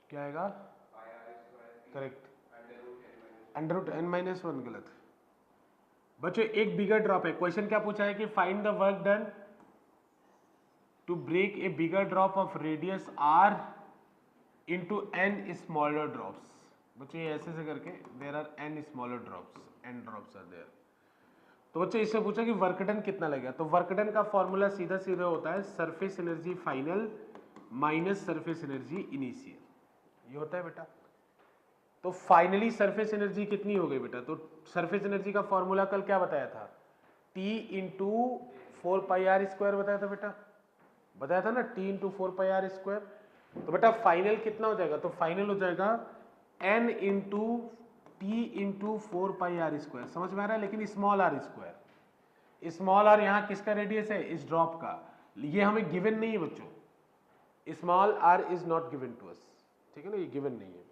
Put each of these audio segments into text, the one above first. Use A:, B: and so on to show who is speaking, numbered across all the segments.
A: क्या आएगा? Correct, √n-1 गलत। बच्चों एक बिगर ड्रॉप है, क्वेश्चन क्या पूछा है कि find the work done to break a bigger drop of radius r into n smaller drops. बच्चों ये ऐसे करके there are n smaller drops, n drops are there. तो बच्चों इससे पूछा कि वर्क डन कितना लगेगा, तो वर्क डन का फॉर्मूला सीधा सीधा होता है surface energy final minus surface energy initial, ये होता है बेटा। तो फाइनली सरफेस एनर्जी कितनी हो गई बेटा, तो सरफेस एनर्जी का फॉर्मूला कल क्या बताया था, T इंटू 4πr² बताया था बेटा, बताया था ना, T इंटू 4πr²। तो बेटा फाइनल कितना हो जाएगा, तो फाइनल हो जाएगा n into t into 4πr²। समझ में आ रहा है, लेकिन small r square, small r यहाँ किसका रेडियस है, इस ड्रॉप का, ये हमें गिवन नहीं है बच्चों, small r is not given to us, ठीक है ना, ये गिवन नहीं है।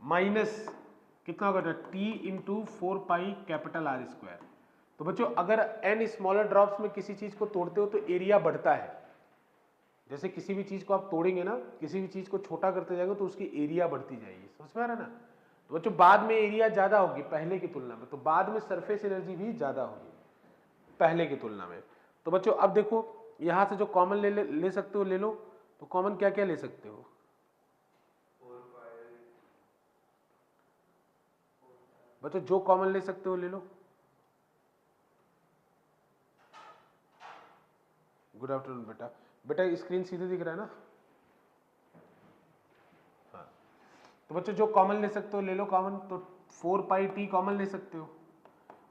A: माइनस कितना होगा, T इंटू 4πR²। तो बच्चों अगर n स्मॉलर ड्रॉप्स में किसी चीज को तोड़ते हो तो एरिया बढ़ता है, जैसे किसी भी चीज को आप तोड़ेंगे ना, किसी भी चीज को छोटा करते जाएंगे तो उसकी एरिया बढ़ती जाएगी, समझ में आ रहा है ना। तो बच्चों बाद में एरिया ज्यादा होगी पहले की तुलना में, तो बाद में सरफेस एनर्जी भी ज्यादा होगी पहले की तुलना में। तो बच्चों अब देखो यहां से जो कॉमन ले सकते हो ले लो, तो कॉमन क्या क्या ले सकते हो, बच्चों जो कॉमन ले सकते हो ले लो। गुड आफ्टरनून बेटा, बेटा स्क्रीन सीधे दिख रहा है ना, हाँ। तो बच्चों जो कॉमन ले सकते हो ले लो कॉमन, तो 4πt कॉमन ले सकते हो,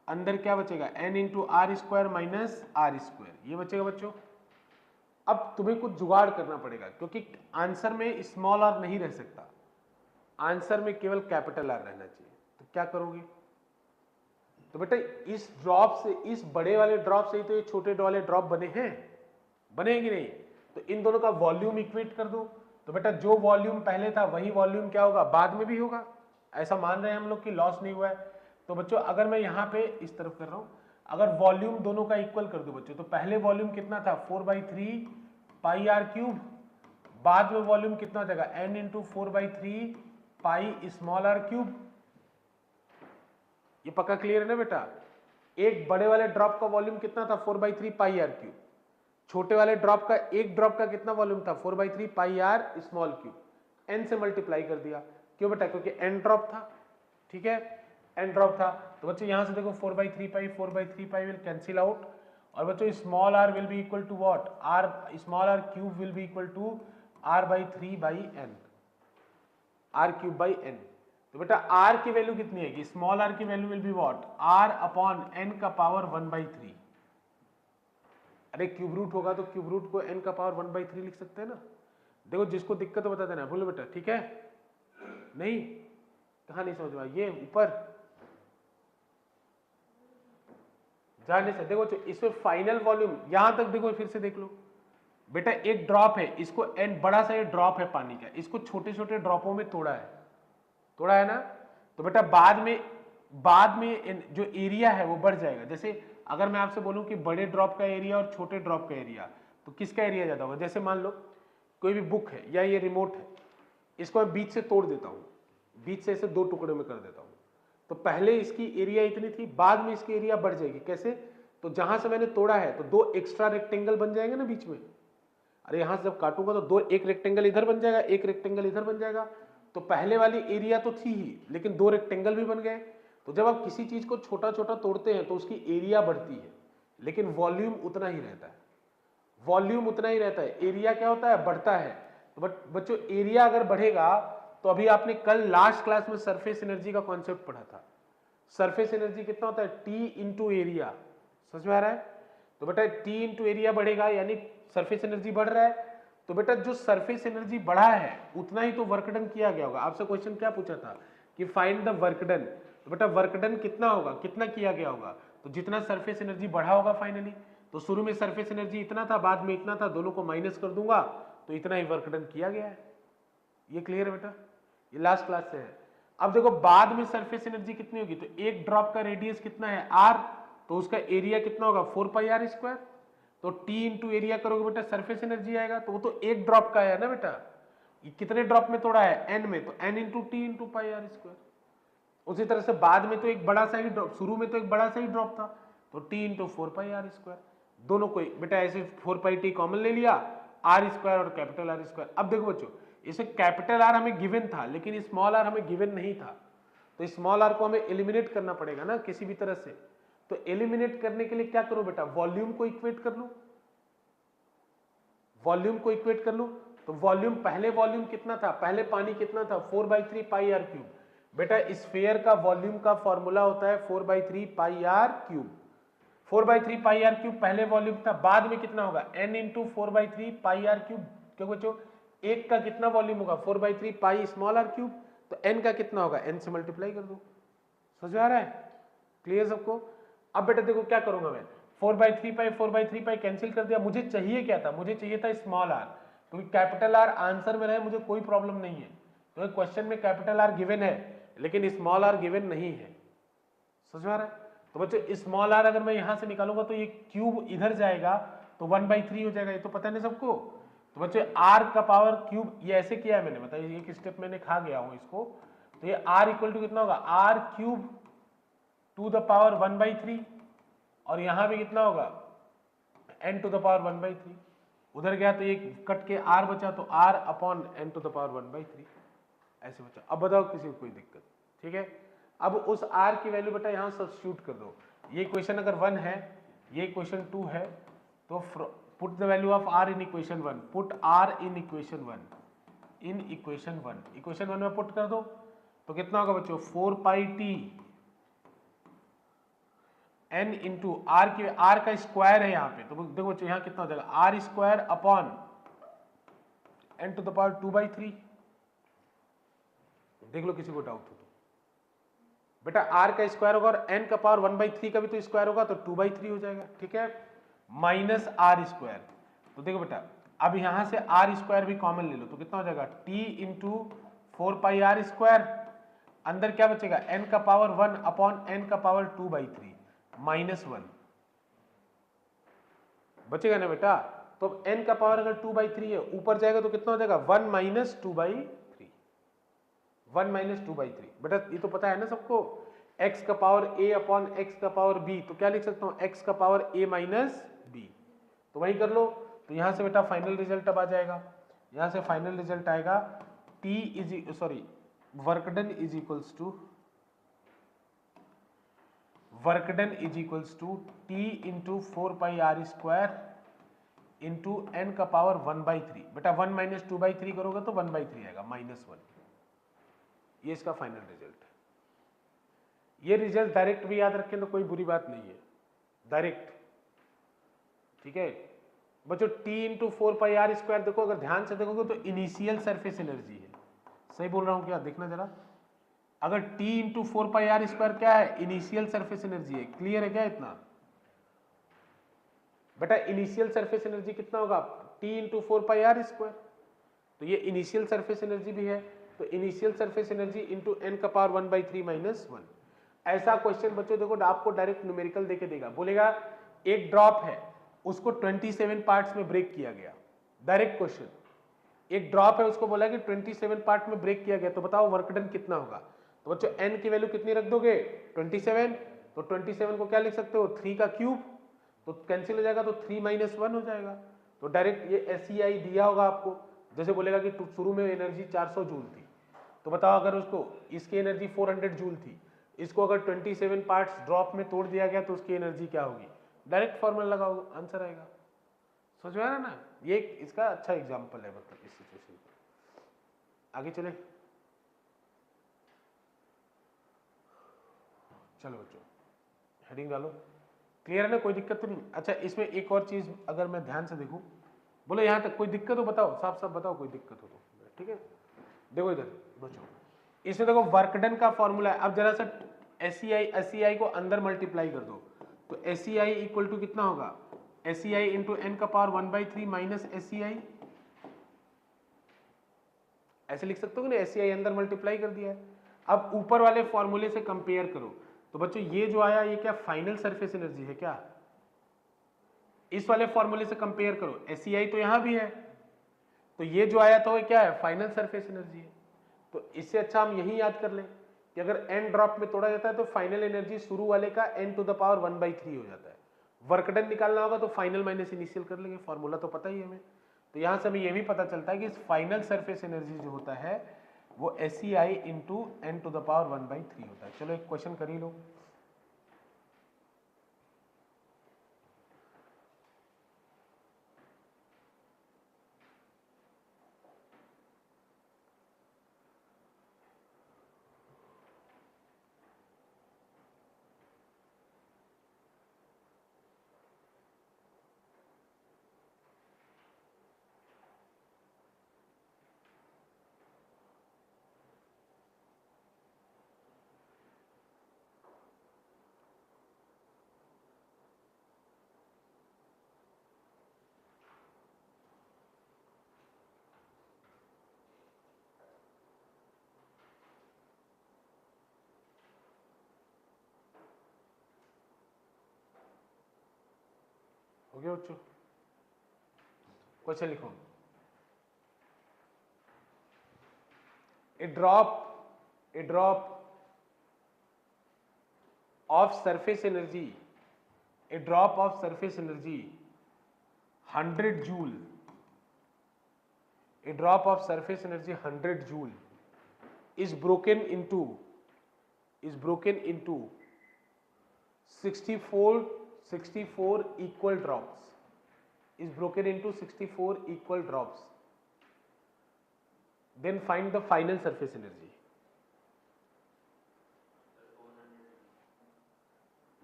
A: अंदर क्या बचेगा, n into r² minus r², ये बचेगा बच्चों। अब तुम्हें कुछ जुगाड़ करना पड़ेगा क्योंकि आंसर में स्मॉल r नहीं रह सकता, आंसर में केवल कैपिटल R रहना चाहिए, तो क्या करोगे, तो बेटा इस ड्रॉप से, इस बड़े वाले ड्रॉप से ही तो ये छोटे वाले ड्रॉप बने हैं, बनेगी नहीं, तो इन दोनों का वॉल्यूम इक्वेट कर दो। तो बेटा जो वॉल्यूम पहले था वही वॉल्यूम क्या होगा, बाद में भी होगा, ऐसा मान रहे हैं हम लोग कि लॉस नहीं हुआ है। तो बच्चों अगर मैं यहाँ पे इस तरफ कर रहा हूं, अगर वॉल्यूम दोनों का इक्वल कर दो बच्चों, तो पहले वॉल्यूम कितना था 4/3πr³, बाद में वॉल्यूम कितना हो जाएगा n इंटू 4/3πr³। ये पक्का क्लियर है ना बेटा, एक बड़े वाले ड्रॉप का वॉल्यूम कितना था 4/3πr³, छोटे वाले ड्रॉप का, एक ड्रॉप का कितना वॉल्यूम था 4/3πr³, n से मल्टीप्लाई कर दिया, क्यों बेटा, क्योंकि n ड्रॉप था, ठीक है, n ड्रॉप था। तो बच्चों यहां से देखो 4/3π विल कैंसिल आउट, और बच्चों small r will be equal to what, r small r³ will be equal to r/3/n, r³/n। तो बेटा r की वैल्यू कितनी है, स्मॉल r की value will be what, r/n का पावर 1/3। अरे क्यूब रूट होगा तो क्यूब रूट को n का पावर 1/3 लिख सकते हैं ना। देखो जिसको दिक्कत हो बता देना, बोलो बेटा, ठीक है, नहीं कहा नहीं समझ में, ये ऊपर जाने से देखो इसमें फाइनल वॉल्यूम यहां तक देखो, फिर से देख लो बेटा, एक ड्रॉप है, इसको n बड़ा सा ये ड्रॉप है पानी का, इसको छोटे छोटे ड्रॉपों में तोड़ा है ना। तो बेटा बाद में जो एरिया है वो बढ़ जाएगा। जैसे अगर मैं आपसे बोलूं कि बड़े ड्रॉप का एरिया और छोटे ड्रॉप का एरिया, तो किसका एरिया ज्यादा होगा, जैसे मान लो कोई भी बुक है या ये रिमोट है, इसको मैं बीच से तोड़ देता हूं, बीच से ऐसे दो टुकड़े में कर देता हूं, तो पहले इसकी एरिया इतनी थी, बाद में इसकी एरिया बढ़ जाएगी, कैसे, तो जहां से मैंने तोड़ा है तो दो एक्स्ट्रा रेक्टेंगल बन जाएंगे ना बीच में, अरे यहां से जब काटूंगा तो एक रेक्टेंगल इधर बन जाएगा, एक रेक्टेंगल इधर बन जाएगा, तो पहले वाली एरिया तो थी ही, लेकिन दो रेक्टेंगल भी बन गए। तो जब आप किसी चीज को छोटा छोटा तोड़ते हैं तो उसकी एरिया बढ़ती है, लेकिन वॉल्यूम उतना ही रहता है, वॉल्यूम उतना ही रहता है, एरिया क्या होता है, बढ़ता है। तो बच्चों एरिया अगर बढ़ेगा, तो अभी आपने कल लास्ट क्लास में सरफेस एनर्जी का कॉन्सेप्ट पढ़ा था, सरफेस एनर्जी कितना होता है, टी इंटू एरिया, समझ में आ रहा है। तो बेटा टी इंटू एरिया बढ़ेगा यानी सरफेस एनर्जी बढ़ रहा है, तो बेटा जो सरफेस एनर्जी बढ़ा है उतना ही तो वर्क डन किया गया होगा। आपसे क्वेश्चन क्या पूछा था कि फाइंड द वर्क डन, तो बेटा वर्क डन कितना होगा, कितना किया गया होगा, तो जितना सरफेस एनर्जी बढ़ा होगा फाइनली, तो शुरू में सरफेस एनर्जी इतना था, बाद में इतना था, दोनों को माइनस कर दूंगा तो इतना ही वर्क डन किया गया है। ये क्लियर है बेटा, ये लास्ट क्लास से है। अब देखो बाद में सरफेस एनर्जी कितनी होगी, तो एक ड्रॉप का रेडियस कितना है r, तो उसका एरिया कितना होगा 4πr², तो t इंटू एरिया करोगे बेटा सरफेस एनर्जी आएगा, तो वो तो एक ड्रॉप का है ना बेटा, ये कितने ड्रॉप में तोड़ा है, एन में, तो n into t into pi r square. उसी तरह से बाद में तो एक बड़ा सा ही ड्रॉप, शुरू में तो एक बड़ा सा ही ड्रॉप था, तो t into 4 pi r square. दोनों को बेटा ऐसे 4 पाई टी कॉमन ले लिया, आर स्क्वायर और कैपिटल आर स्क्वायर। अब देखो बच्चों, इसे कैपिटल आर हमें गिवन था लेकिन स्मॉल आर हमें गिवन नहीं था, तो स्मॉल आर को हमें एलिमिनेट करना पड़ेगा ना किसी भी तरह से। तो एलिमिनेट करने के लिए क्या करो बेटा, वॉल्यूम को इक्वेट कर लो, वॉल्यूम को इक्वेट कर लो। तो वॉल्यूम, पहले वॉल्यूम कितना था, पहले पानी कितना था, 4/3 पाई आर क्यूब। बेटा स्फीयर का वॉल्यूम का फॉर्मूला होता है 4/3 pi r cube. 4/3 pi r cube पहले वॉल्यूम था, बाद में कितना होगा, n into 4/3 pi r cube. क्यों बच्चों, एक का कितना वॉल्यूम होगा, 4/3 पाई स्मॉल आर क्यूब, तो n का कितना होगा, n से मल्टीप्लाई कर दो। समझ आ रहा है, क्लियर सबको। अब बेटा देखो क्या करूंगा मैं, 4/3 पाई कैंसिल कर दिया। मुझे चाहिए क्या था, मुझे चाहिए था स्मॉल आर, क्योंकि कैपिटल आर आंसर में रहे मुझे कोई प्रॉब्लम नहीं है। तो क्वेश्चन में कैपिटल आर गिवन है लेकिन स्मॉल आर गिवन नहीं है। समझ में आ रहा है। तो बच्चों स्मॉल आर अगर मैं यहां से निकालूंगा तो ये क्यूब इधर जाएगा तो 1/3 हो जाएगा, ये तो पता नहीं सबको। तो बच्चों आर का पावर क्यूब, ये ऐसे किया है मैंने, बताइए एक स्टेप मैंने खा गया हूं इसको। तो ये आर इक्वल टू कितना होगा, r cube to the power 1/3, और यहां भी कितना होगा, n टू द पावर 1/3। उधर गया तो ये कट के r बचा, तो r upon n to the power 1/3 ऐसे बचा। अब बताओ किसी को कोई दिक्कत, ठीक है। अब उस r की वैल्यू बेटा यहां सब्स्टिट्यूट कर दो। ये इक्वेशन अगर 1 है, ये इक्वेशन 2 है, तो put the value of r in equation 1, put r in equation 1, in equation 1, equation 1 में पुट कर दो तो कितना होगा बच्चों, 4 पाई t n इंटू आर की, आर का स्क्वायर है यहाँ पे, तो देखो बच्चों यहाँ कितना हो जाएगा, r square upon n to the power 2/3। देख लो किसी को डाउट हो तो। बेटा r का स्क्वायर होगा और n का पावर 1/3 का भी तो स्क्वायर होगा, तो 2/3 हो जाएगा, ठीक है, माइनस आर स्क्वायर। तो देखो बेटा अब यहां से आर स्क्वायर भी कॉमन ले लो तो कितना हो जाएगा, t into 4 pi r square, अंदर क्या बचेगा, n का पावर 1 अपॉन n का पावर 2/3 -1 बचेगा ना बेटा। तो अब n का पावर अगर 2/3 है, ऊपर जाएगा तो कितना हो जाएगा, 1 माइनस 2/3, 1 माइनस 2/3। बेटा ये तो पता है ना सबको, x का पावर a अपॉन x का पावर b, तो क्या लिख सकता हूं, x का पावर a माइनस b। तो वही कर लो। तो यहां से बेटा फाइनल रिजल्ट अब आ जाएगा, यहां से फाइनल रिजल्ट आएगा t is sorry work done is equals to, work done is equals to t into 4 pi r square into n का पावर 1/3। बेटा 1 माइनस 2/3 करोगे तो 1/3 आएगा, -1। ये इसका फाइनल रिजल्ट है। ये रिजल्ट डायरेक्ट भी याद रखें तो कोई बुरी बात नहीं है, डायरेक्ट, ठीक है बच्चों। T into 4 pi r square, देखो अगर ध्यान से देखोगे तो इनिशियल सरफेस एनर्जी है, सही बोल रहा हूं क्या, देखना जरा। अगर t into 4 pi r square क्या है, इनिशियल सरफेस एनर्जी है, क्लियर है क्या इतना। बेटा इनिशियल सरफेस एनर्जी कितना होगा, t into 4 pi r square, तो ये इनिशियल सरफेस एनर्जी भी है, तो initial surface energy into n का पावर 1/3 -1। ऐसा क्वेश्चन बच्चों देखो आपको डायरेक्ट न्यूमेरिकल देके देगा, बोलेगा एक ड्रॉप है उसको 27 पार्ट्स में ब्रेक किया गया, डायरेक्ट क्वेश्चन। एक ड्रॉप है उसको बोला कि 27 पार्ट में ब्रेक किया गया, तो बताओ वर्क डन कितना होगा। तो बच्चों n की वैल्यू कितनी रख दोगे, 27, तो 27 को क्या लिख सकते हो, 3 का क्यूब, तो कैंसिल हो जाएगा, तो 3 माइनस 1 हो जाएगा। तो डायरेक्ट ये SEI दिया होगा आपको, जैसे बोलेगा कि शुरू में एनर्जी 400 जूल थी, तो बताओ अगर उसको इसकी एनर्जी 400 जूल थी, इसको अगर 27 पार्ट्स ड्रॉप में तोड़ दिया गया तो उसकी एनर्जी क्या होगी, डायरेक्ट फॉर्मूला लगाओ, आंसर आएगा। समझ में आ रहा है ना, ये इसका अच्छा एग्जाम्पल है, मतलब इस सिचुएशन पर। आगे चले, चलो बच्चों हेडिंग डालो, क्लियर है ना, कोई दिक्कत तो नहीं। अच्छा इसमें एक और चीज अगर मैं ध्यान से देखूं, बोलो यहां तक कोई दिक्कत हो बताओ, साफ साफ बताओ कोई दिक्कत हो तो, ठीक है। देखो इधर बच्चों, इसमें देखो वर्क डन का फॉर्मूला है। अब जरा सा SEI को अंदर मल्टीप्लाई कर दो, तो SEI इक्वल टू कितना होगा, SEI इंटू n का पावर 1/3 माइनस SEI, ऐसे लिख सकते हो ना, SEI अंदर मल्टीप्लाई कर दिया है। अब ऊपर वाले फॉर्मूले से कंपेयर करो, तो बच्चों ये जो आया ये क्या फाइनल सरफेस एनर्जी है क्या, इस वाले फॉर्मूले से कंपेयर करो, SEI तो यहां भी है, तो ये जो आया था वो क्या है, फाइनल सरफेस एनर्जी है। तो इससे अच्छा हम यही याद कर लें कि अगर n ड्रॉप में तोड़ा जाता है तो फाइनल एनर्जी शुरू वाले का n टू द पावर 1/3 हो जाता है। वर्क डन निकालना होगा तो फाइनल माइनस इनिशियल कर लेंगे, फॉर्मूला तो पता ही है हमें। तो यहां से हमें यह भी पता चलता है कि फाइनल सरफेस एनर्जी जो होता है वो SEI into n to the power 1/3 होता है। चलो एक क्वेश्चन कर ही लो। हो गया बच्चों, क्वेश्चन लिखो। A drop of surface energy, a drop of surface energy 100 joule, a drop of surface energy 100 joule is broken into 64 equal drops, is broken into 64 equal drops. Then find the final surface energy.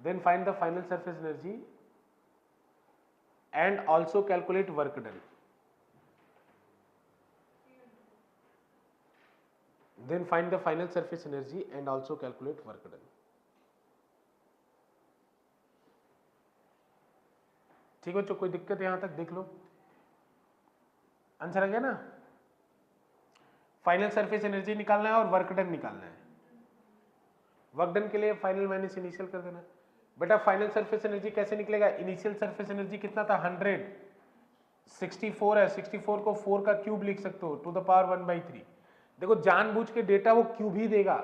A: Then find the final surface energy and also calculate work done. Then find the final surface energy and also calculate work done. ठीक है बच्चों, कोई दिक्कत यहां तक देख लो, answer आ गया ना। फाइनल सरफेस एनर्जी निकालना है और वर्क डन निकालना है। वर्क डन के लिए फाइनल माइनस इनिशियल कर देना। बेटा फाइनल सरफेस एनर्जी कैसे निकलेगा, इनिशियल सरफेस एनर्जी कितना था 100, 64 है, 64 को 4 का क्यूब लिख सकते हो टू द पावर 1/3। देखो जानबूझ के डेटा वो क्यूब ही देगा,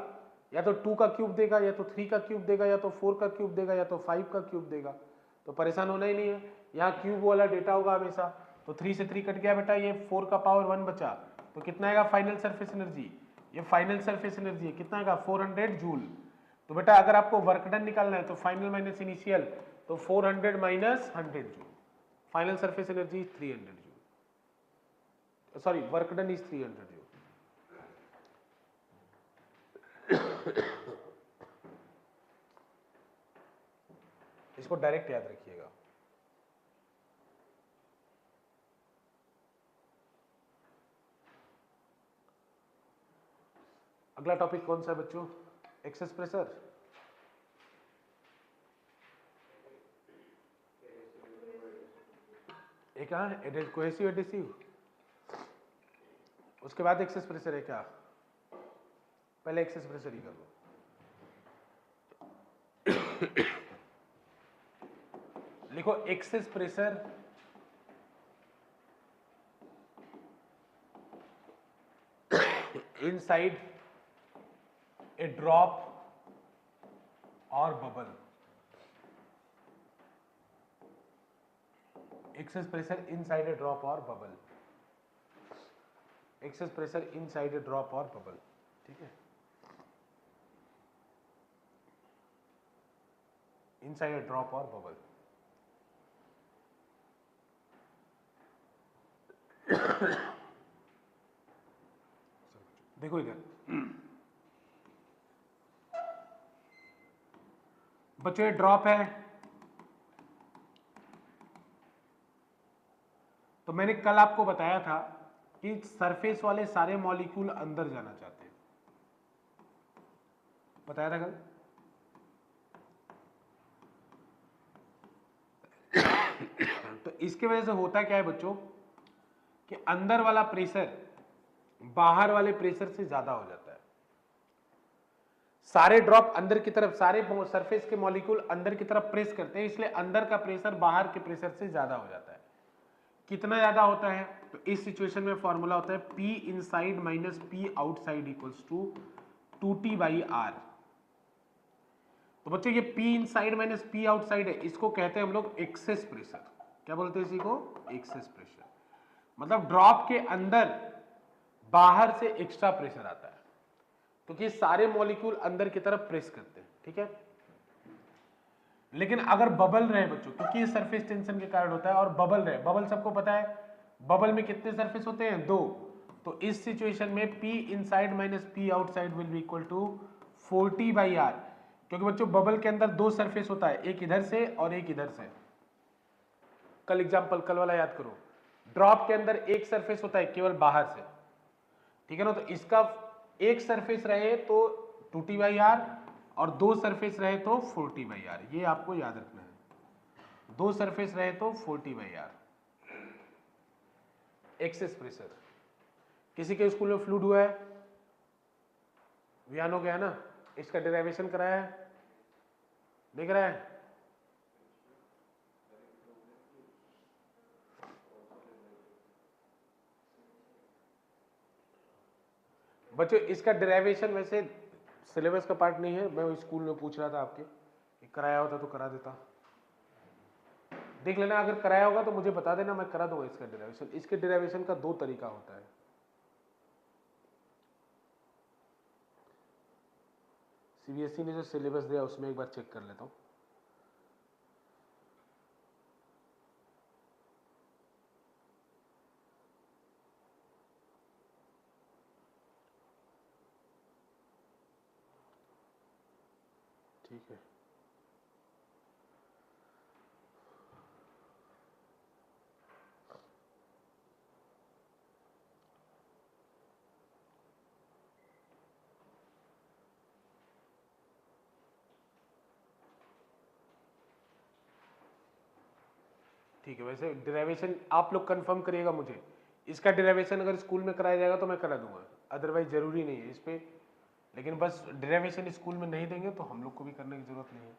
A: या तो 2 का क्यूब देगा, या तो 3 का क्यूब देगा, या तो 4 का क्यूब देगा, या तो 5 का क्यूब देगा। तो परेशान होना ही नहीं है, यहाँ क्यूब वाला डेटा होगा हमेशा। तो 3 से 3 कट गया बेटा, ये 4 का पावर 1 बचा, तो कितना आएगा फाइनल सरफेस एनर्जी, ये फाइनल सरफेस एनर्जी है, कितना आएगा 400 जूल। तो बेटा अगर आपको वर्क डन निकालना है तो फाइनल माइनस इनिशियल, तो 400 minus 100 joule, final surface energy is 300 joule, sorry work done is 300 joule. इसको डायरेक्ट याद रखिएगा। अगला टॉपिक कौन सा है बच्चों, एक्सेस प्रेशर। एक कहाँ है कोहेसिव एडिसिव, उसके बाद एक्सेस प्रेशर है क्या, पहले एक्सेस प्रेशर ही कर लो। लिखो excess pressure inside a drop और bubble, excess pressure inside a drop और bubble, excess pressure inside a drop और बबल, ठीक है, इनसाइड ए ड्रॉप और बबल। देखो इधर बच्चों, ये ड्रॉप है, तो मैंने कल आपको बताया था कि सरफेस वाले सारे मॉलिक्यूल अंदर जाना चाहते हैं, बताया था कल। तो इसके वजह से होता क्या है बच्चों कि अंदर वाला प्रेशर बाहर वाले प्रेशर से ज्यादा हो जाता है। सारे ड्रॉप अंदर की तरफ, सारे सरफेस के मॉलिक्यूल अंदर की तरफ प्रेस करते हैं, इसलिए अंदर का प्रेशर बाहर के प्रेशर से ज्यादा हो जाता है। कितना ज्यादा होता है, तो इस सिचुएशन में फॉर्मूला होता है P inside minus P outside equals to 2T/R। तो बच्चों ये P inside minus P outside है, इसको कहते हैं हम लोग एक्सेस प्रेशर। क्या बोलते हैं इसी को? Excess pressure. मतलब ड्रॉप के अंदर बाहर से एक्स्ट्रा प्रेशर आता है, क्योंकि सारे मॉलिक्यूल अंदर की तरफ प्रेस करते हैं, ठीक है। लेकिन अगर बबल रहे बच्चों, क्योंकि ये सरफेस टेंशन के कारण होता है, और बबल रहे, बबल सबको पता है बबल में कितने सरफेस होते हैं? 2। तो इस सिचुएशन में P inside minus P outside will be equal to 4T/R, क्योंकि बच्चों बबल के अंदर 2 सरफेस होता है, एक इधर से और एक इधर से। कल एग्जाम्पल, कल वाला याद करो, ड्रॉप के अंदर एक सरफेस होता है केवल बाहर से, ठीक है ना। तो इसका एक सरफेस रहे तो 2T/R और 2 सरफेस रहे तो 4T/R, ये आपको याद रखना है। 2 सरफेस रहे तो 4T/R। Excess pressure. किसी के स्कूल में फ्लूड हुआ है? वियानो गया ना, इसका डेरिवेशन कराया है? देख रहा है? बच्चों इसका डेरिवेशन वैसे सिलेबस का पार्ट नहीं है, मैं स्कूल में पूछ रहा था आपके, कराया होता तो करा देता। देख लेना, अगर कराया होगा तो मुझे बता देना, मैं करा दूंगा इसका डेरिवेशन। इसके डेरिवेशन का 2 तरीका होता है। सीबीएसई ने जो सिलेबस दिया उसमें एक बार चेक कर लेता हूं। ठीक है, ठीक है। वैसे डेरिवेशन आप लोग कंफर्म करिएगा मुझे, इसका डेरिवेशन अगर स्कूल में कराया जाएगा तो मैं करा दूंगा, अदरवाइज जरूरी नहीं है इस पे। लेकिन बस डेरिवेशन स्कूल में नहीं देंगे तो हम लोग को भी करने की जरूरत नहीं है।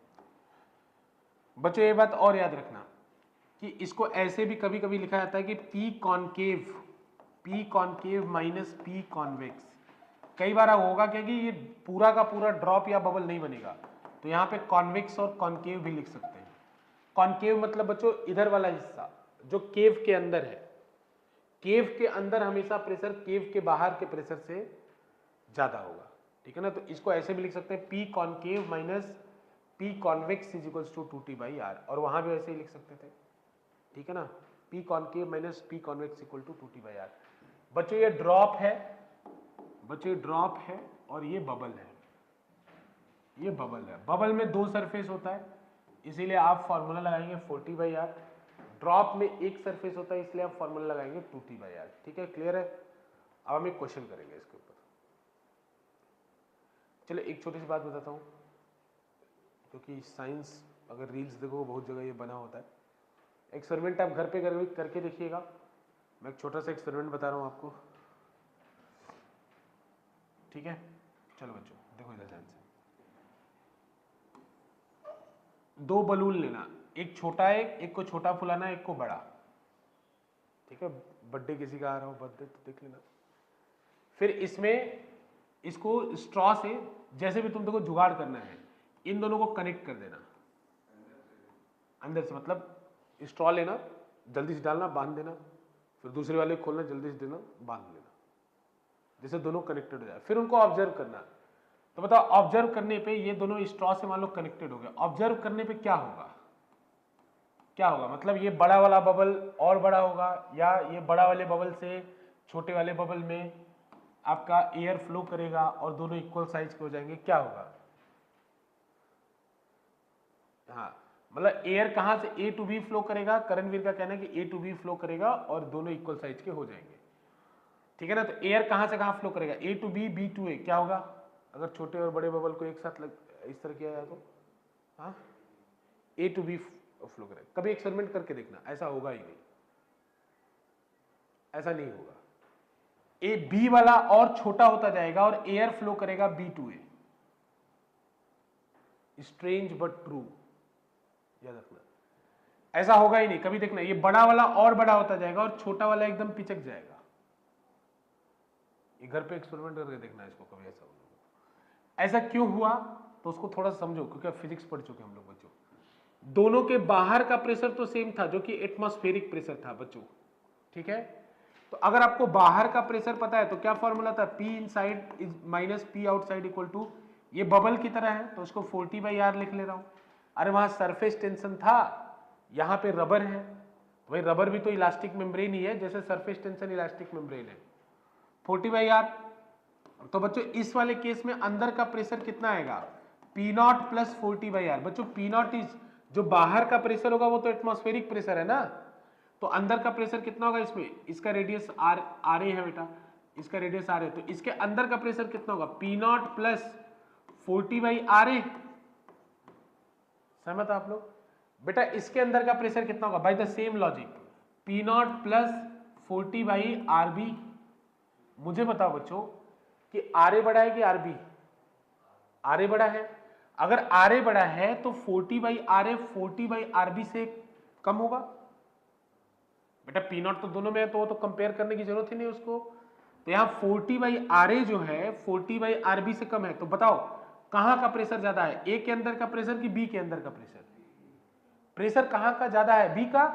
A: बच्चों ये बात और याद रखना कि इसको ऐसे भी कभी कभी लिखा जाता है कि P concave minus P convex. कई बार होगा क्या कि ये पूरा का पूरा ड्रॉप या बबल नहीं बनेगा, तो यहाँ पे कॉन्वेक्स और कॉनकेव भी लिख सकते हैं। कॉनकेव मतलब बच्चों इधर वाला हिस्सा जो केव के अंदर है। केव के अंदर हमेशा प्रेशर केव के बाहर के प्रेशर से ज्यादा होगा, ठीक है ना। तो इसको ऐसे भी लिख सकते हैं P concave minus P convex is equals to 2T/R, और वहां भी ऐसे ही लिख सकते थे, ठीक है ना। P concave minus P convex equal to 2T/R। बच्चों ये ड्रॉप है, बच्चों ये ड्रॉप है और ये बबल है, ये बबल है। बबल में 2 सरफेस होता है, इसीलिए आप फॉर्मूला लगाएंगे 4T/R। ड्रॉप में एक सरफेस होता है, इसलिए आप फॉर्मूला लगाएंगे 2T/R, ठीक है। क्लियर है? अब हम एक क्वेश्चन करेंगे इसके ऊपर। चलो एक छोटी सी बात बताता हूँ, क्योंकि साइंस अगर रील्स देखो बहुत जगह ये बना होता है। एक्सपेरिमेंट आप घर पे करके देखिएगा। मैं एक छोटा सा एक्सपेरिमेंट बता रहा हूँ आपको, ठीक है। चलो बच्चों देखो इधर ध्यान से, 2 बलून लेना, एक छोटा है, एक को छोटा फुलाना, एक को बड़ा, ठीक है। बर्थडे किसी का आ रहा हो, बर्थडे तो देख लेना। फिर इसमें इसको स्ट्रॉ से जैसे भी तुम देखो जुगाड़ करना है, इन दोनों को कनेक्ट कर देना अंदर से। मतलब स्ट्रॉ लेना, जल्दी से डालना, बांध देना, फिर दूसरे वाले खोलना, जल्दी से देना, बांध लेना, जैसे दोनों कनेक्टेड हो जाए। फिर उनको ऑब्जर्व करना। तो बताओ ऑब्जर्व करने पे ये दोनों स्ट्रॉ से मान लो कनेक्टेड हो गए, ऑब्जर्व करने पे क्या होगा? क्या होगा? मतलब ये बड़ा वाला बबल और बड़ा होगा, या ये बड़ा वाले बबल से छोटे वाले बबल में आपका एयर फ्लो करेगा और दोनों इक्वल साइज के हो जाएंगे, क्या होगा? हाँ, मतलब एयर कहां से A टू B फ्लो करेगा, करणवीर का कहना है कि A टू B फ्लो करेगा और दोनों इक्वल साइज के हो जाएंगे, ठीक है ना। तो एयर कहां से कहां फ्लो करेगा? A to B, B to A। क्या होगा अगर छोटे और बड़े बबल को एक साथ इस तरह किया जाए तो? हाँ, A टू B फ्लो करेगा। कभी एक्सपेरिमेंट करके देखना, ऐसा होगा ही नहीं, ऐसा नहीं होगा। ए बी वाला और छोटा होता जाएगा और एयर फ्लो करेगा B to A। Strange but true, याद रखना। ऐसा होगा ही नहीं कभी, देखना ये बड़ा वाला और बड़ा होता जाएगा और छोटा वाला एकदम पिचक जाएगा। ये घर पे एक्सपेरिमेंट करके देखना इसको, कभी ऐसा होगा। ऐसा क्यों हुआ तो उसको थोड़ा समझो, क्योंकि आप फिजिक्स पढ़ चुके हैं हम लोग बच्चों। दोनों के बाहर का प्रेशर तो सेम था जो कि एटमॉस्फेरिक प्रेशर था बच्चों, ठीक है। तो अगर आपको बाहर का प्रेशर पता है तो क्या फॉर्मूला था, P inside is minus P outside equal to, ये बबल की तरह है तो इसको 40/R लिख ले रहा हूं। अरे वहां सरफेस टेंशन था, यहां पे रबर है, भाई रबर भी तो इलास्टिक मेम्ब्रेन ही है, जैसे सरफेस टेंशन इलास्टिक मेम्ब्रेन है। 40/R, तो बच्चों इस वाले केस में अंदर का प्रेशर कितना आएगा, पी नॉट प्लस 40/R। बच्चों पी नॉट इज, जो बाहर का प्रेशर होगा वो तो एटमॉस्फेरिक प्रेशर है ना, तो अंदर का प्रेशर कितना होगा इसमें, इसका रेडियस आर ए है बेटा, इसका रेडियस आर ए, तो इसके अंदर का प्रेशर कितना होगा, पी नॉट प्लस 40/RA। सहमत आप लोग बेटा, इसके अंदर का प्रेशर कितना होगा, by the same logic, P not plus 40/RB। मुझे बताओ बच्चों कि आर ए बड़ा है कि आरबी, आर ए बड़ा है, अगर आर ए बड़ा है तो 40/RA 40/RB से कम होगा। बेटा पी नॉट तो दोनों में है तो वो तो कंपेयर करने की जरूरत ही नहीं उसको, तो यहां 40/RA जो है 40/RB से कम है, तो बताओ कहां का प्रेशर ज्यादा है, ए के अंदर का प्रेशर कि बी के अंदर का प्रेशर, प्रेशर कहां का ज्यादा है, बी का,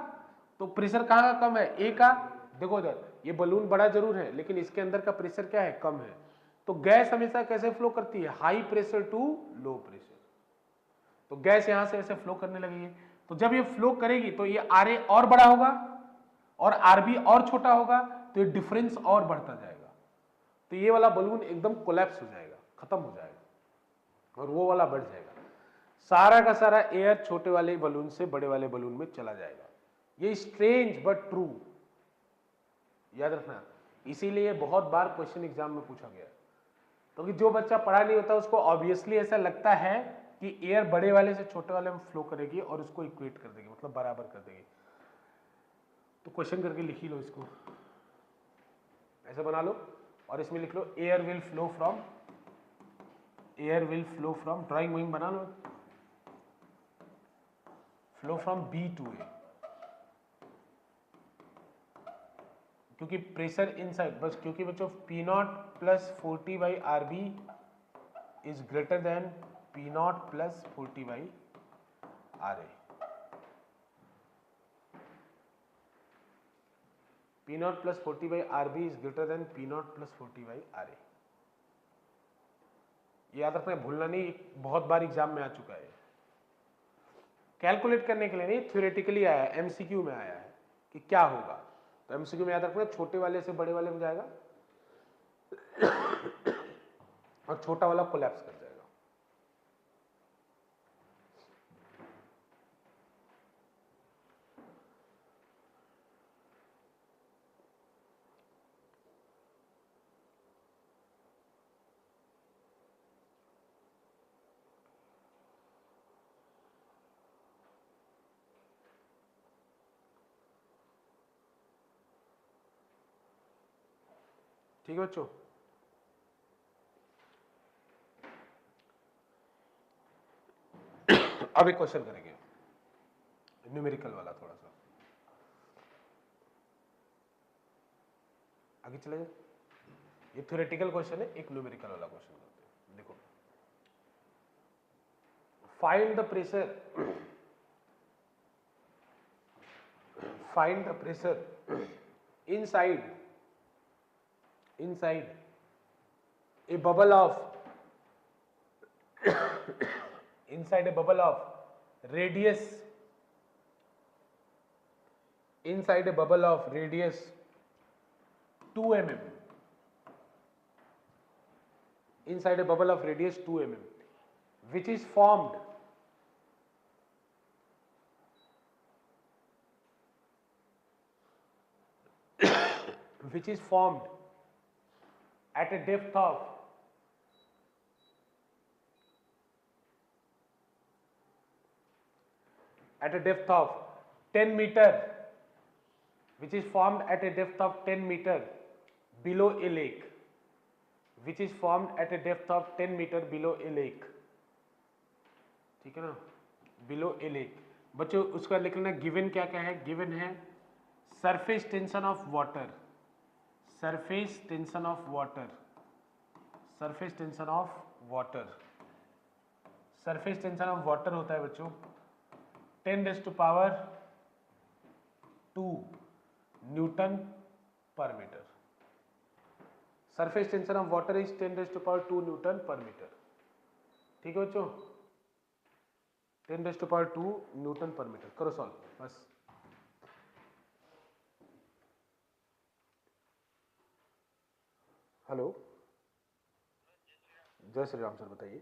A: तो प्रेशर कहां का कम है, ए का। देखो इधर ये बलून बड़ा जरूर है लेकिन इसके अंदर का प्रेशर क्या है, कम है। तो गैस हमेशा कैसे फ्लो करती है, high pressure to low pressure, तो गैस यहां से ऐसे फ्लो करने लगेगी, तो जब ये फ्लो करेगी तो ये आर ए और बड़ा होगा और आरबी और छोटा होगा, तो ये डिफरेंस और बढ़ता जाएगा, तो ये वाला बलून एकदम कोलैप्स हो जाएगा, खत्म हो जाएगा, और वो वाला बढ़ जाएगा, सारा का सारा एयर छोटे वाले बलून से बड़े वाले बलून में चला जाएगा। ये स्ट्रेंज बट ट्रू, याद रखना, इसीलिए बहुत बार क्वेश्चन एग्जाम में पूछा गया, क्योंकि जो बच्चा पढ़ा नहीं होता उसको ऑब्वियसली ऐसा लगता है कि एयर बड़े वाले से छोटे वाले में फ्लो करेगी और उसको इक्वेट कर देगी, मतलब बराबर कर देगी। तो क्वेश्चन करके लिख ही लो इसको, ऐसा बना लो और इसमें लिख लो air will flow from, drawing वहीं बना लो, flow from B to A, क्योंकि प्रेशर इनसाइड, बस क्योंकि बच्चों P not plus 40/RB is greater than P not plus 40/RA, P not plus 40/RB is greater than P not plus 40/RA। याद रखना, भूलना नहीं, बहुत बार एग्जाम में आ चुका है, कैलकुलेट करने के लिए नहीं, थ्योरेटिकली आया है, एमसीक्यू में आया है कि क्या होगा, तो एमसीक्यू में याद रखना छोटे वाले से बड़े वाले में जाएगा और छोटा वाला कोलैप्स कर जाएगा। ठीक है बच्चों, अब एक क्वेश्चन करेंगे न्यूमेरिकल वाला, थोड़ा सा आगे चले जाए, ये थ्योरेटिकल क्वेश्चन है, एक न्यूमेरिकल वाला क्वेश्चन करते हैं। देखो, find the pressure inside a bubble of inside a bubble of radius 2 mm, inside a bubble of radius 2 mm, which is formed at a depth of 10 meter, which is formed at a depth of 10 meter below a lake, which is formed at a depth of 10 meter below a lake, ठीक है ना, below a lake, बच्चों उसका लिख लेना given क्या क्या है। गिवन है surface tension of water, surface tension of water, surface tension of water, surface tension of water होता है बच्चों 10⁻² newton per metre. Surface tension of water is 10⁻² newton per metre. ठीक है बच्चों, 10⁻² न्यूटन पर मीटर। करो solve बस। Hello, जय Shri Ram sir, बताइए।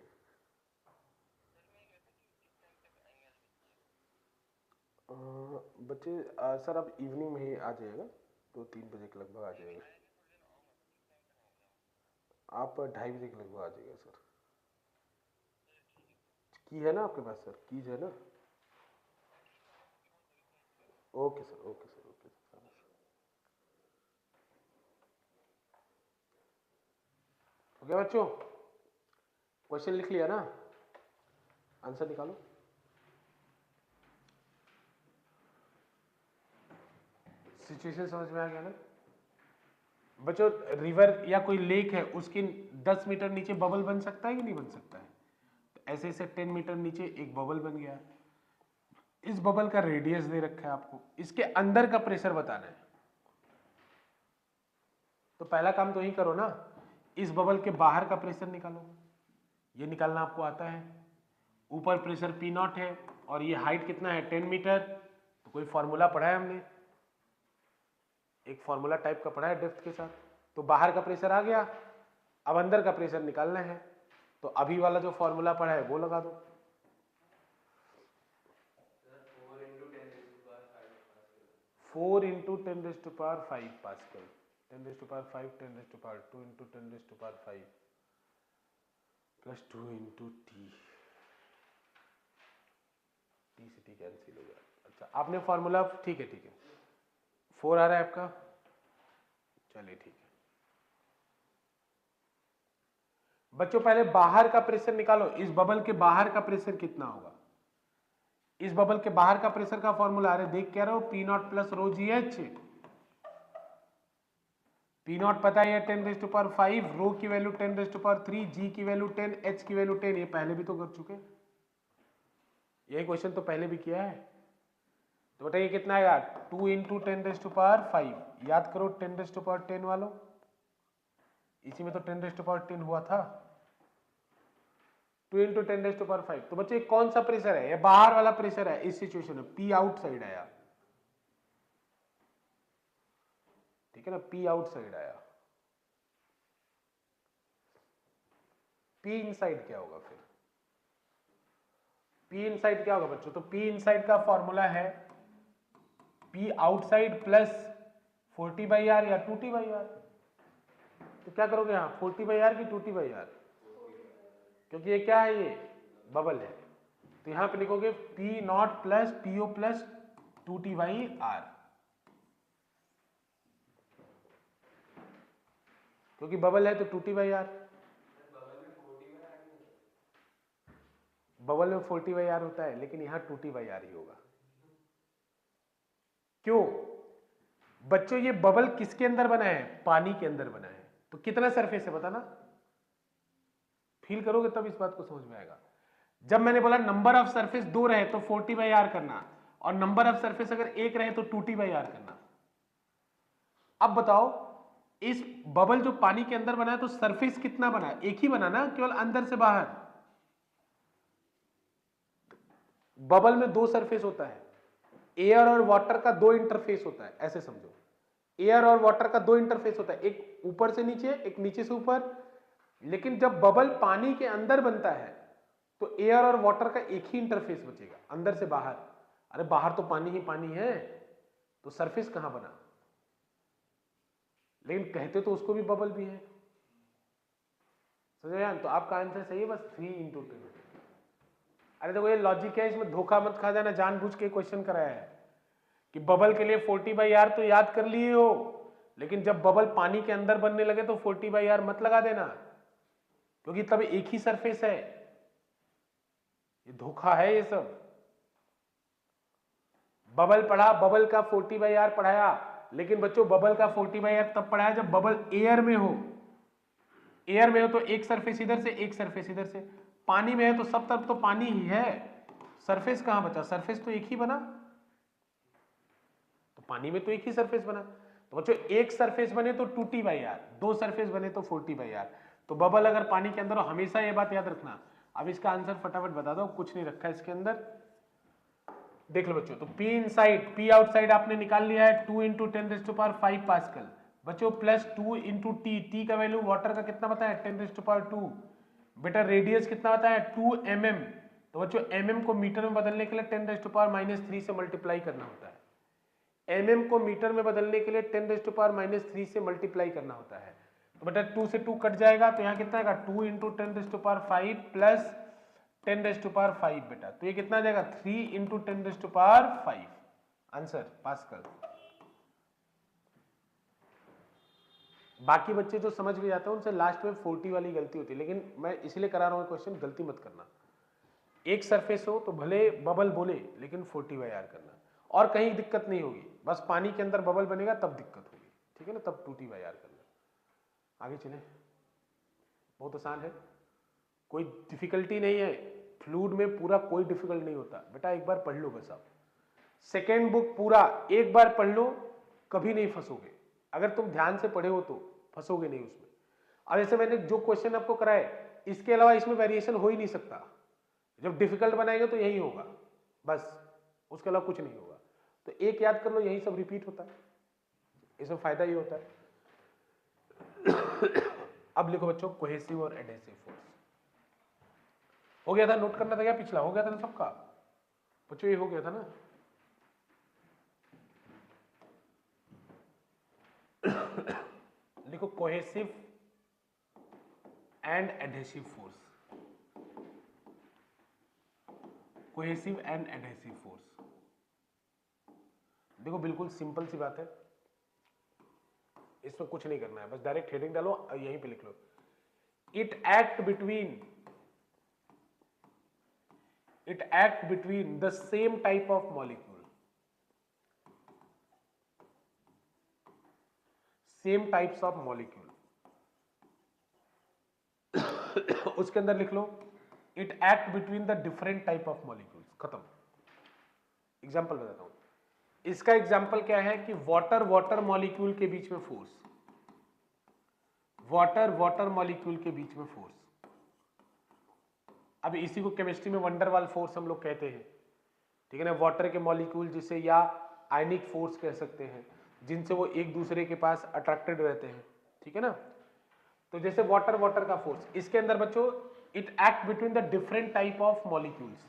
A: बच्चे सर आप इवनिंग में ही आ जाइएगा, 2-3 बजे के लगभग आ जाइएगा। आप 2:30 बजे के लगभग आ जाइएगा सर। की है ना आपके पास सर, कीज है ना? Okay sir, okay sir, okay sir. हो गया बच्चों, क्वेश्चन लिख लिया ना, आंसर निकालो। सिचुएशन समझ में आ गया ना बच्चों? रिवर या कोई लेक है, उसके 10 मीटर नीचे बबल बन सकता है कि नहीं बन सकता है? तो ऐसे ऐसे 10 मीटर नीचे एक बबल बन गया। इस बबल का रेडियस दे रखा है आपको, इसके अंदर का प्रेशर बताना है। तो पहला काम तो यही करो ना, इस बबल के बाहर का प्रेशर निकालो। ये निकालना आपको आता है। ऊपर प्रेशर P0 है और ये हाइट कितना है 10 मीटर। तो कोई फॉर्मूला पढ़ा है हमने, एक फॉर्मूला टाइप का पढ़ा है डेप्थ के साथ। तो बाहर का प्रेशर आ गया, अब अंदर का प्रेशर निकालना है। तो अभी वाला जो फॉर्मूला पढ़ा है वो लगा दो। 4×10⁵ पास्कल, 10⁵, 10⁵2 × 10⁵ प्लस 2 × T, T से T कैंसिल हो गया। अच्छा आपने फॉर्मूला, ठीक है ठीक है, 4 आ रहा है आपका, चलिए ठीक है। बच्चों पहले बाहर का प्रेशर निकालो, इस बबल के बाहर का प्रेशर कितना होगा? इस बबल के बाहर का प्रेशर का फॉर्मूला, अरे देख क्या रहे हो, P0 प्लस रो GH। P0 पता है 10⁵, रो की वैल्यू 10⁵, G की वैल्यू 10, H की वैल्यू 10। ये पहले भी तो कर चुके, यही क्वेश्चन तो पहले भी किया है। तो बताइए कितना आएगा, 2 × 10⁵। याद करो 10⁻10 वालों, इसी में तो 10⁻10 हुआ था। 2 × 10⁵। तो बच्चे कौन सा प्रेशर है? ये बाहर वाला प्रेशर है इस सिचुएशन में, P आउट साइड आया, ठीक है ना, P आउट साइड आया। P इनसाइड क्या होगा फिर? P इनसाइड क्या होगा बच्चों? तो P इनसाइड का फॉर्मूला है P आउटसाइड प्लस 40/R या 2T/R। तो क्या करोगे यहाँ, 40/R की 2T/R? क्योंकि ये क्या है, ये बबल है। तो यहां पे लिखोगे P0 plus PO plus 2T/R, क्योंकि बबल है तो 2T/R। बबल में 40/R होता है, लेकिन यहां 2T/R ही होगा। क्यों बच्चों? ये बबल किसके अंदर बना है? पानी के अंदर बना है। तो कितना सरफेस है बताना, फील करोगे तब इस बात को समझ में आएगा। जब मैंने बोला नंबर ऑफ सरफेस 2 रहे तो 40/R करना, और नंबर ऑफ सरफेस अगर 1 रहे तो 2T/R करना। अब बताओ, इस बबल जो पानी के अंदर बना है तो सरफेस कितना बना है? एक ही बना ना, केवल अंदर से बाहर। बबल में 2 सरफेस होता है, एयर और वाटर का 2 इंटरफेस होता है, ऐसे समझो। एयर और वाटर का 2 इंटरफेस होता है, एक ऊपर से नीचे, एक नीचे से ऊपर। लेकिन जब बबल पानी के अंदर बनता है तो एयर और वाटर का एक ही इंटरफेस बचेगा, अंदर से बाहर। अरे बाहर तो पानी ही पानी है, तो सरफेस कहां बना? लेकिन कहते तो उसको भी बबल भी है, समझे यार? तो आपका आंसर सही है, बस 3 × 10। अरे देखो ये लॉजिक है, इसमें धोखा मत खा जाना, जानबूझ के क्वेश्चन कराया है कि बबल के लिए 40/R तो याद कर लिए हो, लेकिन जब बबल पानी के अंदर बनने लगे तो 40/R मत लगा देना, क्योंकि तब एक ही सरफेस है। ये धोखा है ये सब। बबल पढ़ा, बबल का 40/R पढ़ाया, लेकिन बच्चों बबल का 40/R तब पढ़ाया जब बबल एयर में हो। एयर में हो तो एक सरफेस इधर से, एक सरफेस इधर से। पानी में है तो सब तरफ तो पानी ही है, सरफेस कहां बचा, सरफेस तो एक ही बना, तो पानी में तो एक ही सरफेस बना। तो बच्चों एक सरफेस बने तो 2T/R, दो सरफेस बने तो 40/R। तो बबल अगर पानी के अंदर हो, हमेशा ये बात याद रखना। अब इसका आंसर फटाफट बता दो, कुछ नहीं रखा है इसके अंदर, देख लो बच्चों। तो P इनसाइड, P आउटसाइड आपने निकाल लिया है 2 × 10⁵ पास्कल बच्चों, प्लस 2 × T, T का वैल्यू वाटर का कितना बताया 10⁵2। बेटा रेडियस कितना बताया 2 mm। तो बच्चों mm को मीटर में बदलने के लिए 10⁻³ से मल्टीप्लाई करना होता है। mm को मीटर में बदलने के लिए 10⁻³ से मल्टीप्लाई करना होता है। तो बेटा 2 से 2 कट जाएगा, तो यहाँ कितना आएगा 2 × 10⁵ प्लस 10⁵ बेटा, तो ये कितना आ जाएगा 3 × 10⁵ आंसर पास्कल। बाकी बच्चे जो समझ में जाते हैं उनसे लास्ट में 40 वाली गलती होती है, लेकिन मैं इसलिए करा रहा हूं क्वेश्चन, गलती मत करना। एक सरफेस हो तो भले बबल बोले, लेकिन 40/R करना, और कहीं दिक्कत नहीं होगी, बस पानी के अंदर बबल बनेगा तब दिक्कत होगी, ठीक है ना, तब 2T/R करना। आगे चले, बहुत आसान है, कोई डिफिकल्टी नहीं है, फ्लूइड में पूरा कोई डिफिकल्ट नहीं होता बेटा, एक बार पढ़ लो बस। आप सेकेंड बुक पूरा एक बार पढ़ लो, कभी नहीं फंसोगे। अगर तुम ध्यान से पढ़े हो तो फंसोगे नहीं उसमें। अब जैसे मैंने जो क्वेश्चन आपको कराए, इसके अलावा इसमें वेरिएशन हो ही नहीं सकता। जब डिफिकल्ट बनाएंगे तो यही होगा बस, उसके अलावा कुछ नहीं होगा। तो एक याद कर लो, यही सब रिपीट होता है, इसमें फायदा ही होता है। अब लिखो बच्चों कोहेसिव और एडहेसिव फोर्स। हो गया था, नोट करना था क्या, पिछला हो गया था ना सबका बच्चों, ये हो गया था ना। लिखो cohesive and adhesive force, cohesive and adhesive force. देखो बिल्कुल सिंपल सी बात है, इसमें कुछ नहीं करना है, बस डायरेक्ट हेडिंग डालो, यहीं पे लिख लो, it act between the same type of molecule, same types of molecule. उसके अंदर लिख लो it act between the different type of molecules, खत्म। एग्जांपल बताता हूं, इसका एग्जांपल क्या है कि वाटर मॉलिक्यूल के बीच में फोर्स, वाटर मॉलिक्यूल के बीच में फोर्स। अब इसी को केमिस्ट्री में वंडरवाल फोर्स हम लोग कहते हैं, ठीक है ना। वाटर के मॉलिक्यूल जिसे या आयनिक फोर्स कह सकते हैं, जिनसे वो एक दूसरे के पास अट्रैक्टेड रहते हैं, ठीक है ना। तो जैसे वाटर का फोर्स, इसके अंदर बच्चों it act between the different type of molecules.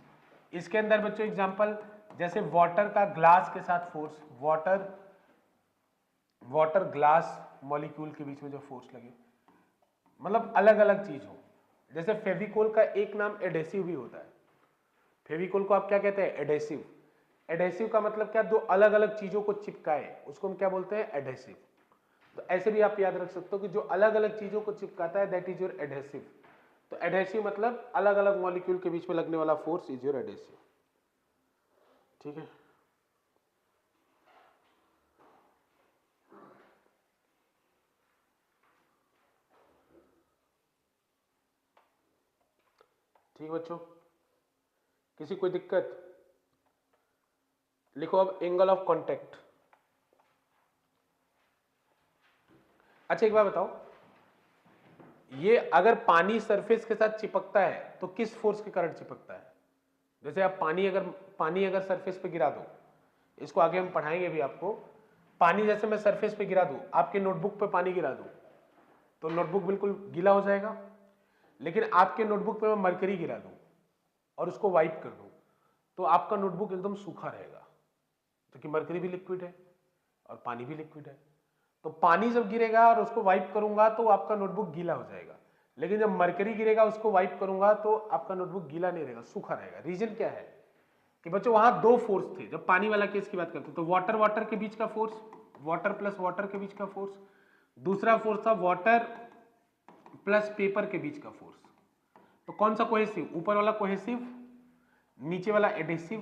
A: इसके अंदर बच्चों एग्जांपल, जैसे वाटर का ग्लास के साथ फोर्स, वाटर ग्लास मॉलिक्यूल के बीच में जो फोर्स लगे, मतलब अलग अलग चीज हो। जैसे फेविकोल का एक नाम एडेसिव भी होता है, फेविकोल को आप क्या कहते हैं एडेसिव। एडेसिव का मतलब क्या, दो अलग अलग चीजों को चिपकाए, उसको हम क्या बोलते हैं एडेसिव। तो ऐसे भी आप याद रख सकते हो कि जो अलग अलग चीजों को चिपकाता है दैट इज योर एडेसिव। तो एडेसिव मतलब अलग अलग मॉलिक्यूल के बीच में लगने वाला फोर्स इज योर एडेसिव, ठीक है। ठीक बच्चों, किसी कोई दिक्कत? लिखो अब एंगल ऑफ कांटेक्ट। अच्छा एक बात बताओ, ये अगर पानी सरफेस के साथ चिपकता है तो किस फोर्स के कारण चिपकता है? जैसे आप पानी अगर सरफेस पे गिरा दो, इसको आगे हम पढ़ाएंगे भी आपको। पानी जैसे मैं सरफेस पे गिरा दूं, आपके नोटबुक पे पानी गिरा दूं, तो नोटबुक बिल्कुल गीला हो जाएगा। लेकिन आपके नोटबुक पे मैं मरकरी गिरा दूं और उसको वाइप कर दूं, तो आपका नोटबुक एकदम सूखा रहेगा, क्योंकि मरकरी भी लिक्विड है और पानी भी लिक्विड है। तो पानी जब गिरेगा और उसको वाइप करूंगा तो आपका नोटबुक गीला हो जाएगा, लेकिन जब मरकरी गिरेगा उसको वाइप करूंगा तो आपका नोटबुक गीला नहीं रहेगा, सूखा रहेगा। रीजन क्या है कि बच्चों वहां दो फोर्स थे। जब पानी वाला केस की बात करते तो वाटर के बीच का फोर्स, वाटर प्लस वाटर के बीच का फोर्स, दूसरा फोर्स था वाटर प्लस पेपर के बीच का फोर्स। तो कौन सा कोहेसिव, ऊपर वाला कोहेसिव, नीचे वाला एडेसिव।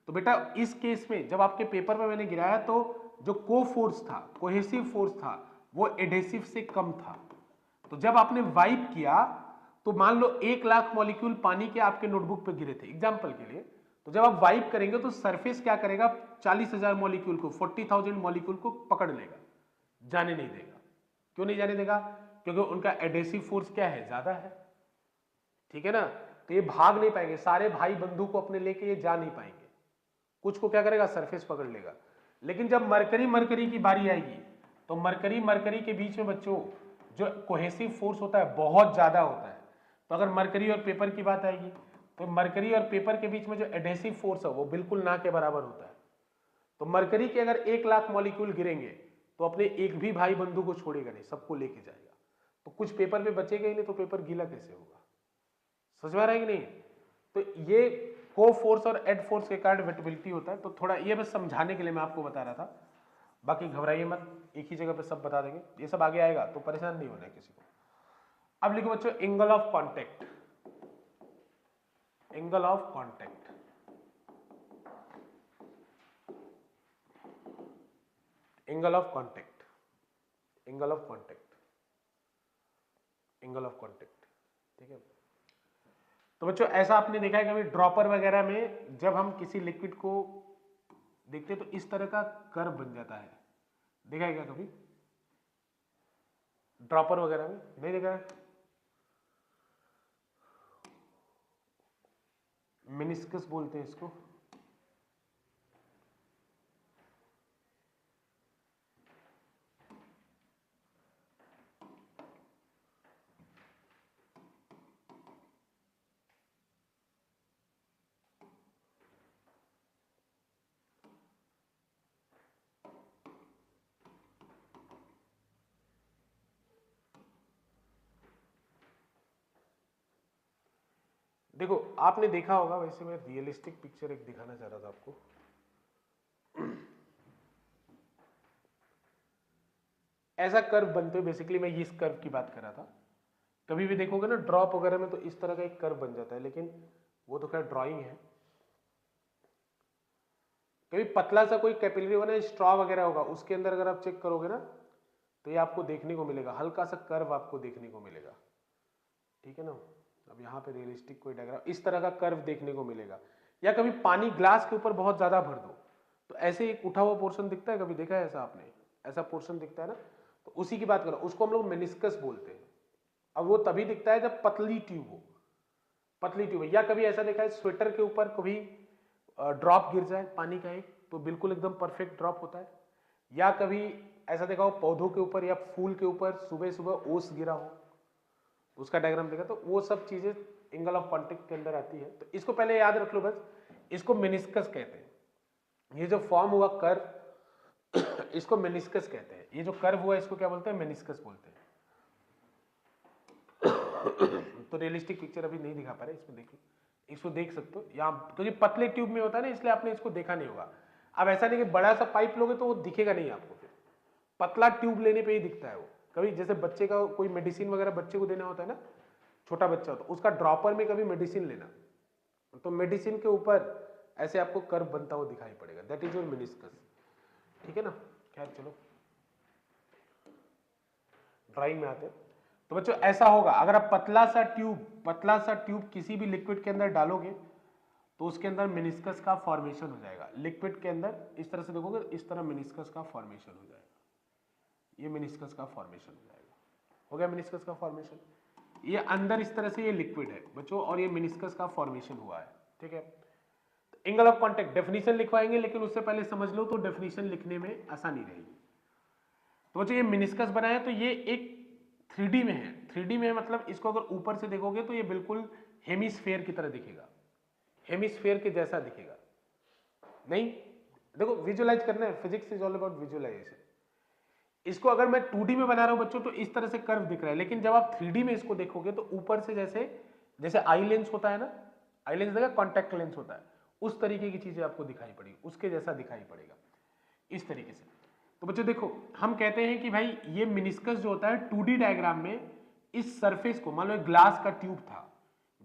A: तो बेटा इस केस में जब आपके पेपर में मैंने गिराया तो जो को फोर्स था, कोहेसिव फोर्स था, वो एडेसिव से कम था। तो जब आपने वाइप किया तो मान लो 1,00,000 मॉलिक्यूल पानी के आपके नोटबुक पे गिरे थे एग्जांपल के लिए, तो जब आप वाइप करेंगे तो सरफेस क्या करेगा, 40,000 मॉलिक्यूल को, 40,000 मॉलिक्यूल को पकड़ लेगा, जाने नहीं देगा। क्यों नहीं जाने देगा? क्योंकि उनका एडेसिव फोर्स क्या है, ज्यादा है। ठीक है ना, तो ये भाग नहीं पाएंगे, सारे भाई बंधु को अपने लेके ये जा नहीं पाएंगे, कुछ को क्या करेगा, सरफेस पकड़ लेगा। लेकिन जब मरकरी मरकरी की बारी आएगी तो मरकरी मरकरी के बीच में बच्चों जो कोहेसिव फोर्स होता है बहुत ज्यादा होता है। तो अगर मरकरी और पेपर की बात आएगी तो मरकरी और पेपर के बीच में जो एडेसिव फोर्स है वो बिल्कुल ना के बराबर होता है। तो मरकरी के अगर 1,00,000 मॉलिक्यूल गिरेंगे तो अपने एक भी भाई बंधु को छोड़ेगा नहीं, सबको लेके जाएगा। तो कुछ पेपर पे बचेगा ही नहीं, तो पेपर गीला कैसे होगा? समझ में आ रहा है कि नहीं? तो ये को फोर्स और एड फोर्स के कारण वेटेबिलिटी होता है। तो थोड़ा ये बस समझाने के लिए मैं आपको बता रहा था, बाकी घबराइए मत, एक ही जगह पे सब बता देंगे, ये सब आगे आएगा तो परेशान नहीं होना है किसी को। अब लिखो बच्चों angle of contact, angle of contact. Angle of contact, angle of contact, angle of contact. ठीक है, तो बच्चों ऐसा आपने देखा है कभी ड्रॉपर वगैरह में जब हम किसी लिक्विड को देखते हैं तो इस तरह का कर्व बन जाता है, देखा है क्या कभी ड्रॉपर वगैरह में? नहीं देखा है? मिनिस्कस बोलते हैं इसको। देखो आपने देखा होगा, वैसे मैं रियलिस्टिक पिक्चर एक दिखाना चाह रहा था आपको। ऐसा कर्व बनते हुए, बेसिकली मैं इस कर्व की बात कर रहा था। कभी भी देखोगे ना ड्रॉप वगैरह में तो इस तरह का एक कर्व बन जाता है, लेकिन वो तो खैर ड्राइंग है। कभी पतला सा कोई कैपिलरी बना स्ट्रॉ वगैरह होगा, उसके अंदर अगर आप चेक करोगे ना तो ये आपको देखने को मिलेगा, हल्का सा कर्व आपको देखने को मिलेगा। ठीक है ना, अब यहाँ पे रियलिस्टिक कोई डायग्राम इस तरह का कर्व देखने को मिलेगा। या कभी पानी ग्लास के ऊपर बहुत ज्यादा भर दो तो ऐसे एक उठा हुआ पोर्शन दिखता है, कभी देखा है ऐसा आपने? ऐसा पोर्शन दिखता है ना, तो उसी की बात करो, उसको हम लोग मेनिस्कस बोलते हैं। अब वो तभी दिखता है जब पतली ट्यूब हो, पतली ट्यूब। या कभी ऐसा देखा है स्वेटर के ऊपर कभी ड्रॉप गिर जाए पानी का एक, तो बिल्कुल एकदम परफेक्ट ड्रॉप होता है। या कभी ऐसा देखा हो पौधों के ऊपर या फूल के ऊपर सुबह सुबह ओस गिरा हो, उसका डायग्राम देखा, तो वो सब चीजें एंगल ऑफ कांटेक्ट के अंदर आती है। तो इसको पहले याद रख लो बस, इसको मेनिस्कस कहते हैं। ये जो फॉर्म हुआ कर्व इसको मेनिस्कस कहते हैं। ये जो कर्व हुआ इसको क्या बोलते हैं, मेनिस्कस बोलते हैं। तो रियलिस्टिक पिक्चर अभी नहीं दिखा पा रहे, इसमें देख लो, इसको देख सकते हो यहाँ, क्योंकि पतले ट्यूब में होता है ना इसलिए आपने इसको देखा नहीं होगा। अब ऐसा नहीं कि बड़ा सा पाइप लोगे तो वो दिखेगा नहीं आपको, फिर पतला ट्यूब लेने पे ही दिखता है वो। कभी जैसे बच्चे का कोई मेडिसिन वगैरह बच्चे को देना होता है ना, छोटा बच्चा होता है, उसका ड्रॉपर में कभी मेडिसिन लेना, तो मेडिसिन के ऊपर ऐसे आपको कर्व बनता हुआ दिखाई पड़ेगा, दैट इज योर मेनिस्कस। ठीक है ना, खैर चलो ड्राइंग में आते हैं। तो बच्चों ऐसा होगा, अगर आप पतला सा ट्यूब किसी भी लिक्विड के अंदर डालोगे तो उसके अंदर मेनिस्कस का फॉर्मेशन हो जाएगा। लिक्विड के अंदर इस तरह से देखोगे, इस तरह मेनिस्कस का फॉर्मेशन हो जाएगा, ये मेनिस्कस का फॉर्मेशन हो जाएगा। हो गया मेनिस्कस का फॉर्मेशन, ये अंदर इस तरह से ये लिक्विड है बच्चों, और ये मेनिस्कस का फॉर्मेशन हुआ है। ठीक है, एंगल ऑफ कांटेक्ट डेफिनेशन लिखवाएंगे, लेकिन उससे पहले समझ लो तो डेफिनेशन लिखने में आसानी रहेगी। तो बच्चों ये मेनिस्कस बनाया, तो ये एक 3D में है। 3D में है मतलब इसको अगर ऊपर से देखोगे तो ये बिल्कुल हेमिस्फेयर की तरह दिखेगा, हेमिस्फेयर के जैसा दिखेगा। नहीं देखो, विजुअलाइज करना है, physics is all about visualisation. इसको अगर मैं 2D में बना रहा हूं बच्चों तो इस तरह से कर्व दिख रहा है, लेकिन जब आप 3D में इसको देखोगे तो ऊपर से जैसे जैसे आई लेंस होता है ना, आई लेंस देखा, कॉन्टैक्ट लेंस होता है, उस तरीके की चीजें आपको दिखाई पड़ेगी, उसके जैसा दिखाई पड़ेगा इस तरीके से। तो बच्चों देखो, हम कहते हैं कि भाई ये मेनिस्कस जो होता है 2D डायग्राम में इस सरफेस को, मान लो ग्लास का ट्यूब था,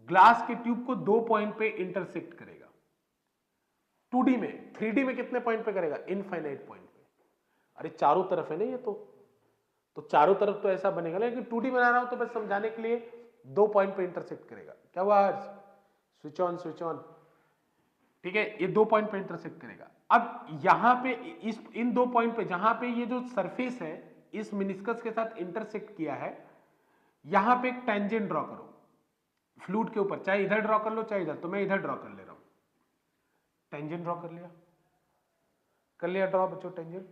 A: ग्लास के ट्यूब को 2 पॉइंट पे इंटरसेक्ट करेगा। 2D में, 3D में कितने पॉइंट पे करेगा? इनफाइनाइट पॉइंट पे। अरे चारों तरफ है ना ये, तो चारों तरफ तो ऐसा बनेगा, लेकिन 2D बना रहा हूं तो बस समझाने के लिए 2 पॉइंट पे इंटरसेक्ट करेगा। क्या हुआ हर्ष? Switch on. ठीक है, ये 2 पॉइंट पे इंटरसेक्ट करेगा। अब यहां पे इन 2 पॉइंट पे जहां पे ये जो सरफेस है इस मिनिस्कस के साथ इंटरसेक्ट किया है, यहां पे एक टेंजेंट ड्रॉ करो फ्लूइड के ऊपर, चाहे इधर ड्रॉ कर लो चाहे इधर, तो मैं इधर ड्रॉ कर ले रहा हूं। टेंजेंट ड्रॉ कर लिया ड्रॉ बच्चों टेंजेंट।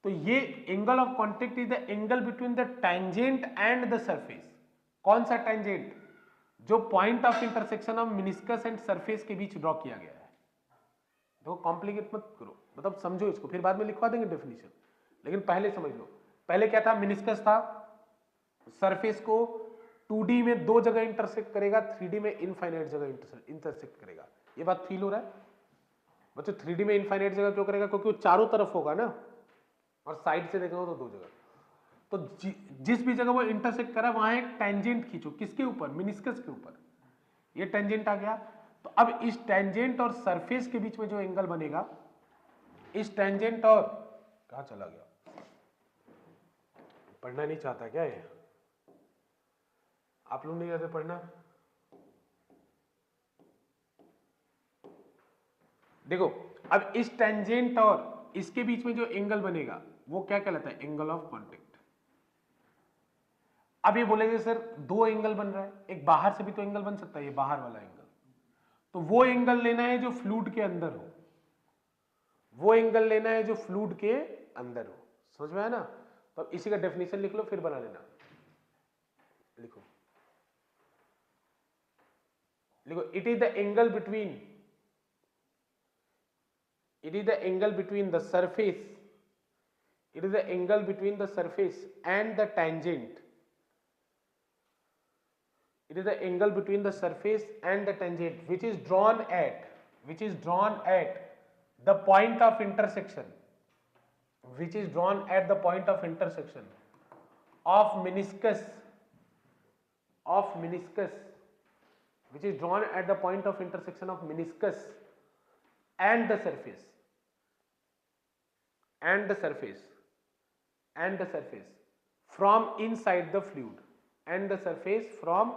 A: तो ये angle of contact is the angle between the tangent and the surface. कौन सा टेंजेंट? जो point of intersection of meniscus and surface के बीच ड्रॉ किया गया है। देखो कॉम्प्लिकेट मत करो, मतलब समझो इसको, फिर बाद में लिखवा देंगे डेफिनेशन, लेकिन पहले समझ लो। पहले क्या था? मिनिस्कस था, सरफेस को 2D में 2 जगह इंटरसेक्ट करेगा, 3D में इनफाइनाइट जगह इंटरसेक्ट करेगा। ये बात फील हो रहा है बच्चों? 3D में इनफाइनाइट जगह क्यों करेगा? क्योंकि वो चारों तरफ होगा ना, और साइड से देखोगे तो 2 जगह। तो जिस भी जगह वो इंटरसेक्ट करा वहां एक टेंजेंट खींचो। किसके ऊपर? मिनिस्कस के ऊपर। ये टेंजेंट आ गया। तो अब इस टेंजेंट और सरफेस के बीच में जो एंगल बनेगा, इस टेंजेंट और कहां चला गया? पढ़ना नहीं चाहता क्या ये? आप लोग नहीं जाते पढ़ना? देखो अब इस टेंजेंट और इसके बीच में जो एंगल बनेगा वो क्या कहलाता है? Angle of contact. अब ये बोलेंगे सर 2 एंगल बन रहा है, एक बाहर से भी तो एंगल बन सकता है, ये बाहर वाला एंगल। तो वो एंगल लेना है जो फ्लूइड के अंदर हो, वो एंगल लेना है जो फ्लूइड के अंदर हो। समझ में आया ना? तो इसी का डेफिनेशन लिख लो, फिर बना लेना। लिखो it is the angle between the surface, it is the angle between the surface and the tangent. It is the angle between the surface and the tangent which is drawn at the point of intersection, of meniscus, which is drawn at the point of intersection of meniscus and the surface, from inside the fluid, and the surface from,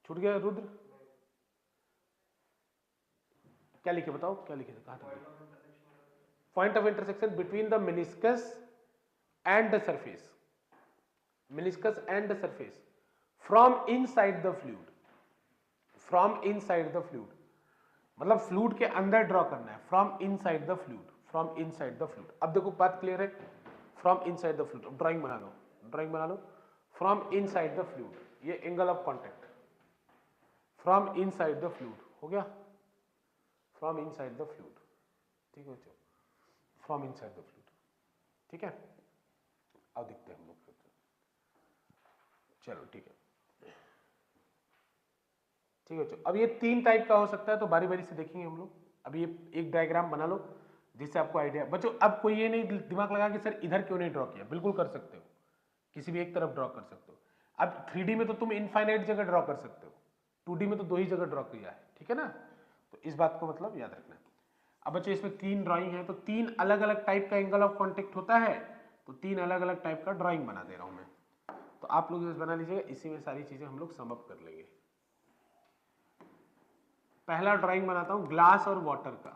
A: छूट गया रुद्र? क्या लिखे बताओ, क्या लिखे? कहा था? Point of intersection between the meniscus and the surface, from inside the fluid, मतलब फ्लूइड के अंदर ड्रॉ करना है। From inside the fluid. अब देखो बात क्लियर है? From inside the fluid. Drawing बना लो। फ्रॉम इनसाइड द फ्लूइड, ये angle of contact from inside the fluid हो गया। फ्रॉम इनसाइड द फ्लूइड, ठीक है बच्चों? फ्रॉम इनसाइड द फ्लूइड, ठीक है? अब देखते हैं हम लोग। चलो ठीक है बच्चों। अब ये 3 टाइप का हो सकता है, तो बारी बारी से देखेंगे हम लोग। अब ये एक डायग्राम बना लो जिससे आपको आइडिया बच्चों। अब कोई ये नहीं दिमाग लगा कि सर इधर क्यों नहीं ड्रॉ किया, बिल्कुल कर सकते हो, किसी भी एक तरफ ड्रॉ कर सकते हो। अब 3D में तो तुम इनफाइनाइट जगह ड्रॉ कर सकते हो, 2D में तो 2 ही जगह ड्रॉ किया है, ठीक है ना? तो इस बात को मतलब याद रखना। अब बच्चों इसमें 3 ड्राइंग है, तो 3 अलग अलग टाइप का एंगल ऑफ कॉन्टेक्ट होता है, तो 3 अलग अलग टाइप का ड्राइंग बना दे रहा हूं मैं। तो आप लोग बस बना लीजिएगा, इसी में सारी चीजें हम लोग सम अप कर लेंगे। पहला ड्राइंग बनाता हूं ग्लास और वाटर का।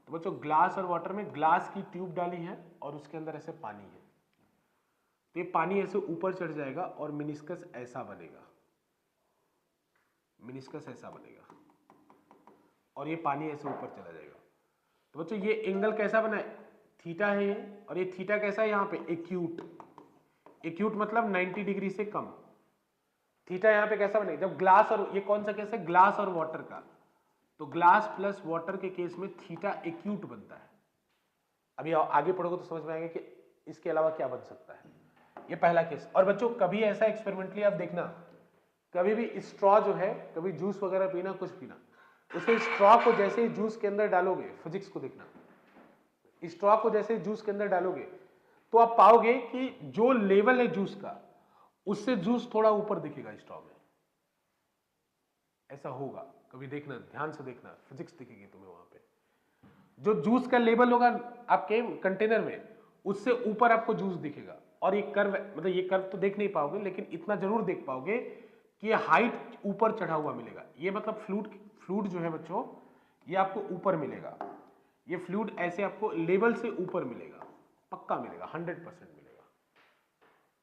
A: तो बच्चों ग्लास और वाटर में ग्लास की ट्यूब डाली है और उसके अंदर ऐसे पानी है, तो ये पानी ऐसे ऊपर चढ़ जाएगा और मिनिस्कस ऐसा बनेगा, और ये पानी ऐसे ऊपर चला जाएगा। तो बच्चों ये एंगल कैसा बना है? थीटा है ये, और ये थीटा कैसा है यहाँ पे? एक्यूट मतलब 90 डिग्री से कम। थीटा यहाँ पे कैसा बनेगा? जब ग्लास और, ये कौन सा केस है? ग्लास और वाटर का। तो ग्लास प्लस वाटर के केस में थीटा एक्यूट बनता है। अभी आगे पढ़ोगे तो समझ में आएगा कि इसके अलावा क्या बन सकता है। ये पहला केस। और बच्चों कभी ऐसा एक्सपेरिमेंटली आप देखना, कभी भी स्ट्रॉ जो है, कभी जूस वगैरह पीना, कुछ पीना, उसे स्ट्रॉ को जैसे ही जूस के अंदर डालोगे, फिजिक्स को देखना, स्ट्रॉ को जैसे ही जूस के अंदर डालोगे तो आप पाओगे कि जो लेवल है जूस का, उससे जूस थोड़ा ऊपर दिखेगा स्ट्रॉ में। ऐसा होगा, कभी देखना, ध्यान से देखना, फिजिक्स दिखेगी तुम्हें वहां पे। जो जूस का लेबल होगा आपके कंटेनर में, उससे ऊपर आपको जूस दिखेगा। और ये कर्व, मतलब ये कर्व तो देख नहीं पाओगे, लेकिन इतना जरूर देख पाओगे कि ये हाइट ऊपर चढ़ा हुआ मिलेगा। ये मतलब फ्लूइड जो है बच्चों, ये आपको ऊपर मिलेगा। ये फ्लूइड ऐसे आपको लेवल से ऊपर मिलेगा, पक्का मिलेगा, 100% मिलेगा।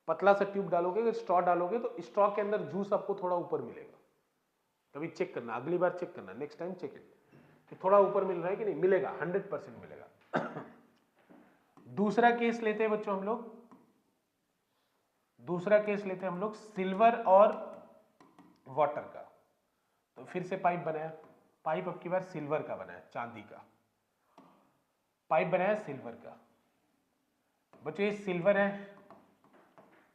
A: पतला सा ट्यूब डालोगे, अगर स्ट्रॉ डालोगे तो स्ट्रॉ के अंदर जूस आपको थोड़ा ऊपर मिलेगा। कभी चेक करना, अगली बार चेक करना, नेक्स्ट टाइम चेक इट कि थोड़ा ऊपर मिल रहा है कि नहीं। मिलेगा, 100% मिलेगा। दूसरा केस लेते हैं बच्चों हम लोग, दूसरा केस लेते हैं हम लोग सिल्वर और वाटर का। तो फिर से पाइप बनाया, पाइप अब की बार सिल्वर का बनाया, चांदी का पाइप बनाया सिल्वर का। बच्चों ये सिल्वर है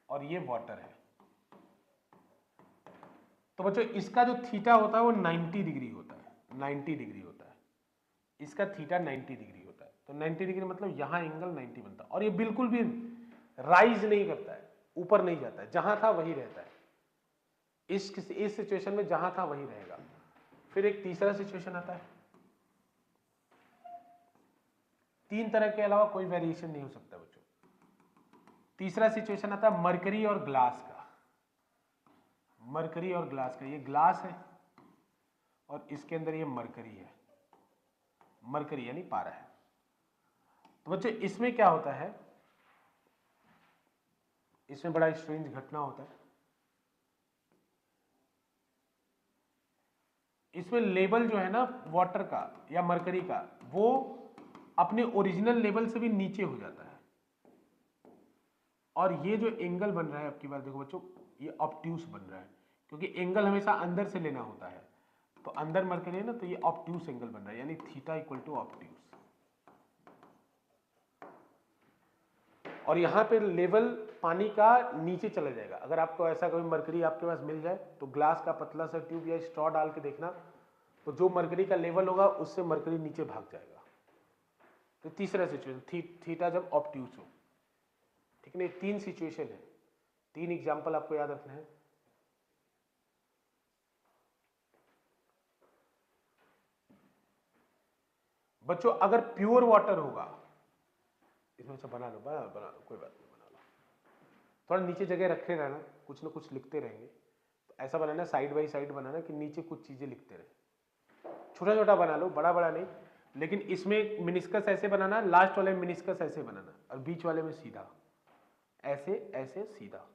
A: और ये वाटर है। तो बच्चों इसका जो थीटा होता है वो 90 डिग्री होता है, 90 डिग्री होता है। इसका थीटा 90 डिग्री होता है। तो 90 डिग्री मतलब यहां एंगल 90 बनता है। और ये बिल्कुल भी राइज नहीं करता है, ऊपर नहीं जाता है, जहां था वही रहता है। इस सिचुएशन में जहां था वही रहेगा। फिर एक तीसरा सिचुएशन आता है, 3 तरह के अलावा कोई वेरिएशन नहीं हो सकता बच्चों। तीसरा सिचुएशन आता है मरकरी और ग्लास का। मरकरी और ग्लास का, ये ग्लास है और इसके अंदर ये मरकरी है, मरकरी यानी पारा है। तो बच्चों इसमें क्या होता है, इसमें बड़ा स्ट्रेंज घटना होता है। इसमें लेवल जो है ना वाटर का या मरकरी का, वो अपने ओरिजिनल लेवल से भी नीचे हो जाता है। और ये जो एंगल बन रहा है, आपकी बात देखो बच्चों, ये ऑब्ट्यूस बन रहा है, क्योंकि एंगल हमेशा अंदर से लेना होता है। तो अंदर मरकरी है ना, तो ये ऑब्ट्यूस एंगल बन रहा है, यानी थीटा इक्वल टू ऑब्ट्यूस। और यहां पे लेवल पानी का नीचे चला जाएगा। अगर आपको ऐसा कभी मरकरी आपके पास मिल जाए तो ग्लास का पतला सा ट्यूब या स्ट्रॉ डाल के देखना, तो जो मरकरी का लेवल होगा उससे मरकरी नीचे भाग जाएगा। तो तीसरा सिचुएशन थीटा जब ऑब्ट्यूस हो, ठीक है। 3 सिचुएशन है, 3 एग्जाम्पल आपको याद रखना है। बच्चों अगर प्योर वाटर होगा, इसमें से बना लो, बना लो, कोई बात नहीं, बना लो। थोड़ा नीचे जगह रखे रहना, कुछ ना कुछ लिखते रहेंगे। तो ऐसा बनाना, साइड बाई साइड बनाना कि नीचे कुछ चीजें लिखते रहे। छोटा छोटा बना लो, बड़ा बड़ा नहीं। लेकिन इसमें मिनिस्कस ऐसे बनाना, लास्ट वाले में मिनिस्कस ऐसे बनाना, और बीच वाले में सीधा, ऐसे ऐसे सीधा।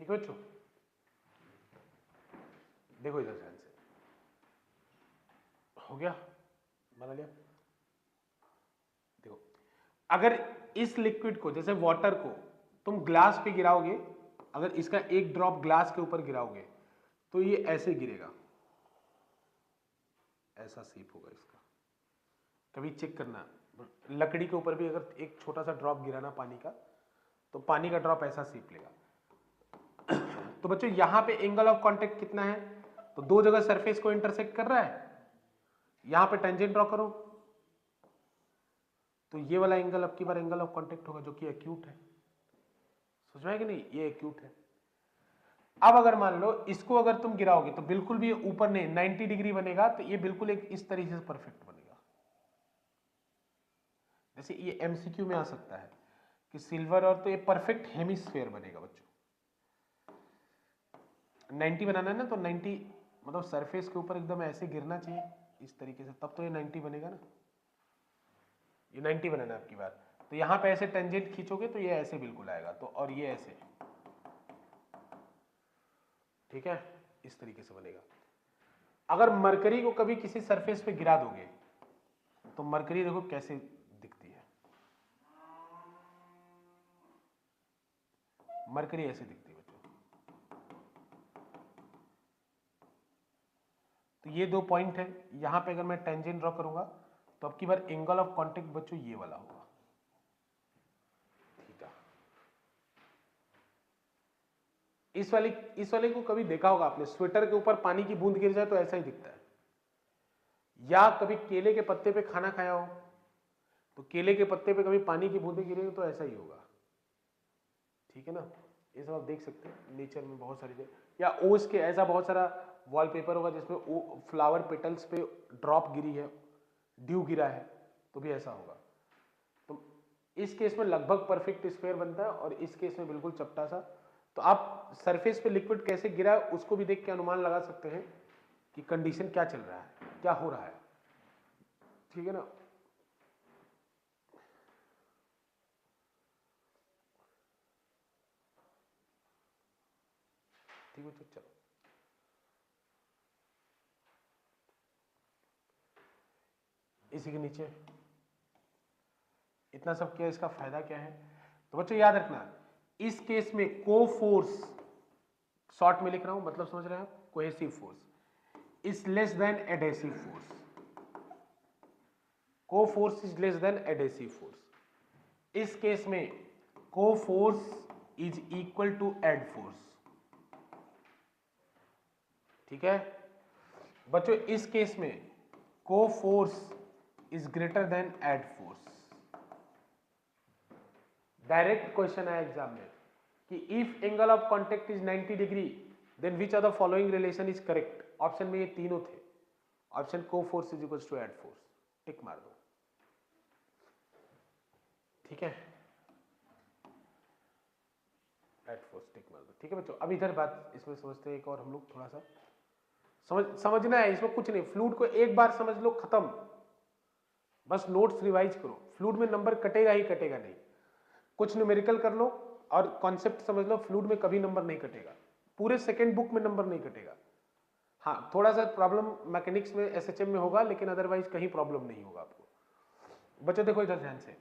A: ठीक है बच्चों, देखो इधर ध्यान से, हो गया, बना लिया। देखो अगर इस लिक्विड को, जैसे वाटर को तुम ग्लास पे गिराओगे, अगर इसका एक ड्रॉप ग्लास के ऊपर गिराओगे तो ये ऐसे गिरेगा, ऐसा शेप होगा इसका। कभी चेक करना, लकड़ी के ऊपर भी अगर एक छोटा सा ड्रॉप गिराना पानी का, तो पानी का ड्रॉप ऐसा शेप लेगा। तो बच्चों यहां पे एंगल ऑफ कांटेक्ट कितना है, तो 2 जगह सरफेस को इंटरसेक्ट कर रहा है। यहां पे टेंजेंट ड्रॉ करो, तो ये वाला एंगल अब की बार एंगल ऑफ कांटेक्ट होगा, जो कि एक्यूट है। समझ में आया कि नहीं, ये एक्यूट है। अब अगर मान लो इसको अगर तुम गिराओगे तो बिल्कुल भी ऊपर नहीं, 90 डिग्री बनेगा, तो ये बिल्कुल एक इस तरीके से परफेक्ट बनेगा। जैसे ये एमसीक्यू में आ सकता है कि सिल्वर, और तो ये परफेक्ट हेमिस्फेयर बनेगा बच्चों। 90 बनाना है ना, तो 90 मतलब सरफेस के ऊपर एकदम ऐसे गिरना चाहिए, इस तरीके से, तब तो ये 90 बनेगा ना, ये 90 बनाना आपकी बात। तो यहाँ पे ऐसे टेंजेंट खींचोगे तो ये ऐसे बिल्कुल आएगा, तो और ये ऐसे, ठीक है, इस तरीके से बनेगा। अगर मरकरी को कभी किसी सरफेस पे गिरा दोगे तो मरकरी देखो कैसे दिखती है, मरकरी ऐसे दिखती है बच्चों। तो ये दो पॉइंट है, यहां पे अगर मैं टेंजेंट ड्रॉ करूंगा तो अब की बार एंगल ऑफ कांटेक्ट बच्चों ये वाला होगा, थीटा। इस वाले को कभी देखा होगा आपने, स्वेटर के ऊपर पानी की बूंद गिर जाए तो ऐसा ही दिखता है, या कभी केले के पत्ते पे खाना खाया हो तो केले के पत्ते पे कभी पानी की बूंदें गिरेंगी तो ऐसा ही होगा, ठीक है ना। ये सब आप देख सकते हैं नेचर में बहुत सारी जगह, या ओस के ऐसा बहुत सारा वॉलपेपर होगा जिसमें फ्लावर पेटल्स पे ड्रॉप गिरी है, ड्यू गिरा है, तो भी ऐसा होगा। तो इस केस में लगभग परफेक्ट स्फीयर बनता है और इस केस में बिल्कुल चपटा सा। तो आप सरफेस पे लिक्विड कैसे गिरा है उसको भी देख के अनुमान लगा सकते हैं कि कंडीशन क्या चल रहा है, क्या हो रहा है, ठीक है ना। ठीक है, चलो इसी के नीचे इतना सब किया, इसका फायदा क्या है। तो बच्चों याद रखना, इस केस में को फोर्स, शॉर्ट में लिख रहा हूं मतलब समझ रहे हैं आप, cohesive force is less than adhesive force, co force is less than adhesive force. इस केस में co force is equal to ad force, ठीक है बच्चों। इस केस में co force is greater than ad force. Direct question है exam में कि if angle of contact is 90 degree then which of the following relation is correct. Option में ये तीनों थे, option co force is equal to ad force, tick मार दो, ठीक है, एड फोर्स टिक मार दो, ठीक है बच्चों। अब इधर बात इसमें समझते हैं एक और हम लोग, थोड़ा सा समझना है इसमें, कुछ नहीं, फ्लूइड को एक बार समझ लो खत्म, बस नोट्स रिवाइज करो। फ्लूइड में नंबर कटेगा ही कटेगा नहीं, कुछ न्यूमेरिकल कर लो और कॉन्सेप्ट समझ लो, फ्लूइड में कभी नंबर नहीं कटेगा, पूरे सेकंड बुक में नंबर नहीं कटेगा। हाँ थोड़ा सा प्रॉब्लम मैकेनिक्स में एसएचएम में होगा, लेकिन अदरवाइज कहीं प्रॉब्लम नहीं होगा आपको। बच्चों देखो इधर ध्यान से,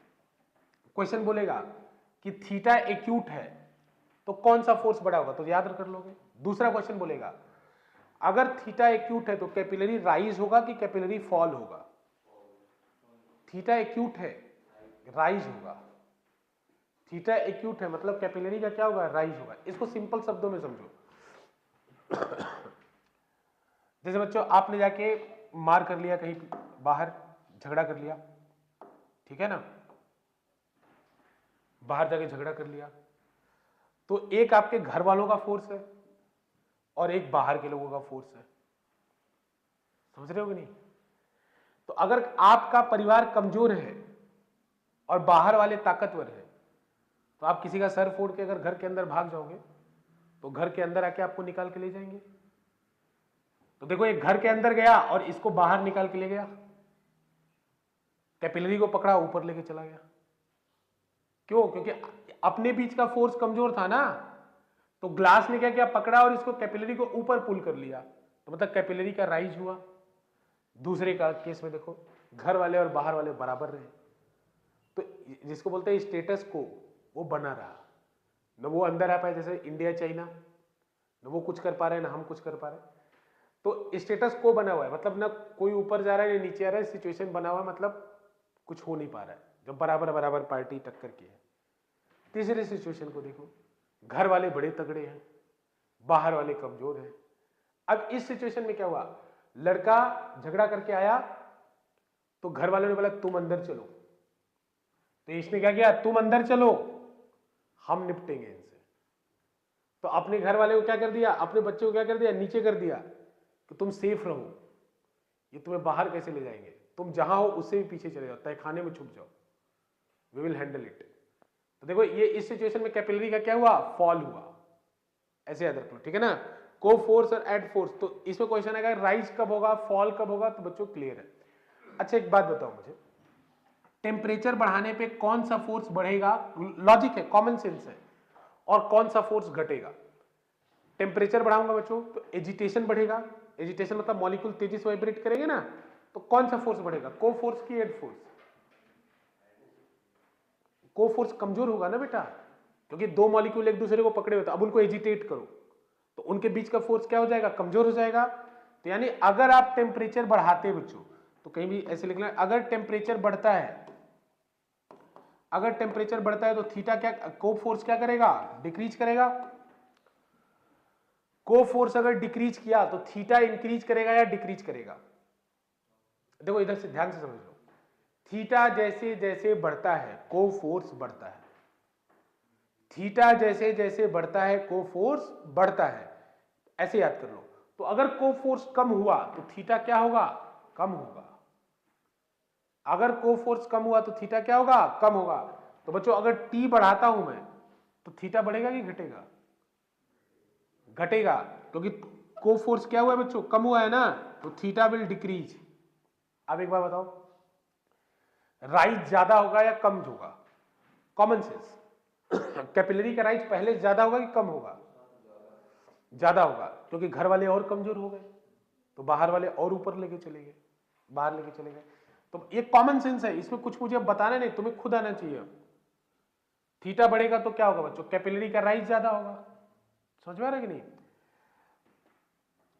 A: क्वेश्चन बोलेगा कि थीटा एक्यूट है तो कौन सा फोर्स बड़ा होगा, तो याद कर लोगे। दूसरा क्वेश्चन बोलेगा अगर थीटा एक्यूट है तो कैपिलरी राइज होगा कि कैपिलरी फॉल होगा। थीटा एक्यूट है, राइज होगा, थीटा एक्यूट है मतलब कैपिलरी का क्या होगा, राइज होगा। इसको सिंपल शब्दों में समझो। जैसे बच्चों आपने जाके मार कर लिया, कहीं बाहर झगड़ा कर लिया, ठीक है ना, बाहर जाके झगड़ा कर लिया, तो एक आपके घर वालों का फोर्स है और एक बाहर के लोगों का फोर्स है, समझ रहे हो कि नहीं। तो अगर आपका परिवार कमजोर है और बाहर वाले ताकतवर है तो आप किसी का सर फोड़ के अगर घर के अंदर भाग जाओगे तो घर के अंदर आके आपको निकाल के ले जाएंगे। तो देखो एक घर के अंदर गया और इसको बाहर निकाल के ले गया, कैपिलरी को पकड़ा ऊपर लेके चला गया, क्यों, क्योंकि अपने बीच का फोर्स कमजोर था ना। तो ग्लास ने क्या किया, पकड़ा और इसको कैपिलरी को ऊपर पुल कर लिया, तो मतलब कैपिलरी का राइज हुआ। दूसरे का केस में देखो घर वाले और बाहर वाले बराबर रहे, तो जिसको बोलते हैं स्टेटस को, वो बना रहा, न वो अंदर आ पाए जैसे इंडिया चाइना, न वो कुछ कर पा रहे हैं ना हम कुछ कर पा रहे हैं। तो स्टेटस को बना हुआ है, मतलब ना कोई ऊपर जा रहा है ना नीचे आ रहा है, सिचुएशन बना हुआ है, मतलब कुछ हो नहीं पा रहा है जब बराबर बराबर पार्टी टक्कर की है। तीसरी सिचुएशन को देखो, घर वाले बड़े तगड़े हैं, बाहर वाले कमजोर हैं। अब इस सिचुएशन में क्या हुआ, लड़का झगड़ा करके आया तो घर वालों ने बोला तुम अंदर चलो, तो इसने क्या किया, तुम अंदर चलो हम निपटेंगे इनसे। तो अपने घर वाले को क्या कर दिया, अपने बच्चे को क्या कर दिया, नीचे कर दिया कि तुम सेफ रहो, ये तुम्हें बाहर कैसे ले जाएंगे, तुम जहां हो उससे भी पीछे चले जाओ, तहखाने में छुप जाओ, वी विल हैंडल इट। तो देखो ये इस सिचुएशन में कैपिलरी का क्या हुआ, फॉल हुआ, ऐसे याद रख लो, ठीक है ना। को फोर्स और एट फोर्स। तो इसमें क्वेश्चन आएगा राइज कब होगा, फॉल कब होगा, तो बच्चों क्लियर है। अच्छा एक बात बताओ मुझे, टेम्परेचर बढ़ाने पे कौन सा फोर्स बढ़ेगा, लॉजिक है, कॉमन सेंस है, और कौन सा फोर्स घटेगा। टेम्परेचर बढ़ाऊंगा बच्चों तो एजिटेशन बढ़ेगा, एजिटेशन मतलब मॉलिक्यूल तेजी से वाइब्रेट करेंगे ना, तो कौन सा फोर्स बढ़ेगा, को फोर्स की एड फोर्स। को फोर्स कमजोर होगा ना बेटा, क्योंकि दो मॉलिक्यूल एक दूसरे को पकड़े हुए थे, अब उनको एजिटेट करो तो उनके बीच का फोर्स क्या हो जाएगा, कमजोर हो जाएगा। तो यानी अगर आप टेम्परेचर बढ़ाते हैं बच्चों, तो कहीं भी ऐसे लिखना है, अगर टेम्परेचर बढ़ता है, अगर टेम्परेचर बढ़ता है तो थीटा क्या, को फोर्स क्या करेगा, डिक्रीज करेगा। को फोर्स अगर डिक्रीज किया तो थीटा इंक्रीज करेगा या डिक्रीज करेगा। देखो इधर से ध्यान से समझ लो, थीटा जैसे जैसे बढ़ता है को फोर्स बढ़ता है, थीटा जैसे जैसे बढ़ता है को फोर्स बढ़ता है, ऐसे याद कर लो। तो अगर को फोर्स कम हुआ तो थीटा क्या होगा, कम होगा। अगर को फोर्स कम हुआ तो थीटा क्या होगा, कम होगा। तो बच्चों अगर टी बढ़ाता हूं मैं तो थीटा बढ़ेगा कि घटेगा, घटेगा, क्योंकि को फोर्स क्या हुआ है बच्चों, कम हुआ है ना, तो थीटा विल डिक्रीज। अब एक बार बताओ, राइज ज्यादा होगा या कम होगा, कॉमन सेंस, कैपिलरी का राइज पहले ज्यादा होगा कि कम होगा, ज्यादा होगा, क्योंकि घर वाले और कमजोर हो गए तो बाहर वाले और ऊपर लेके चले गए, बाहर लेके चले गए। तो ये कॉमन सेंस है, इसमें कुछ मुझे बताना नहीं, तुम्हें खुद आना चाहिए। थीटा बढ़ेगा तो क्या होगा बच्चों, कैपिलरी का राइज ज्यादा होगा, समझ में आ रहा है कि नहीं,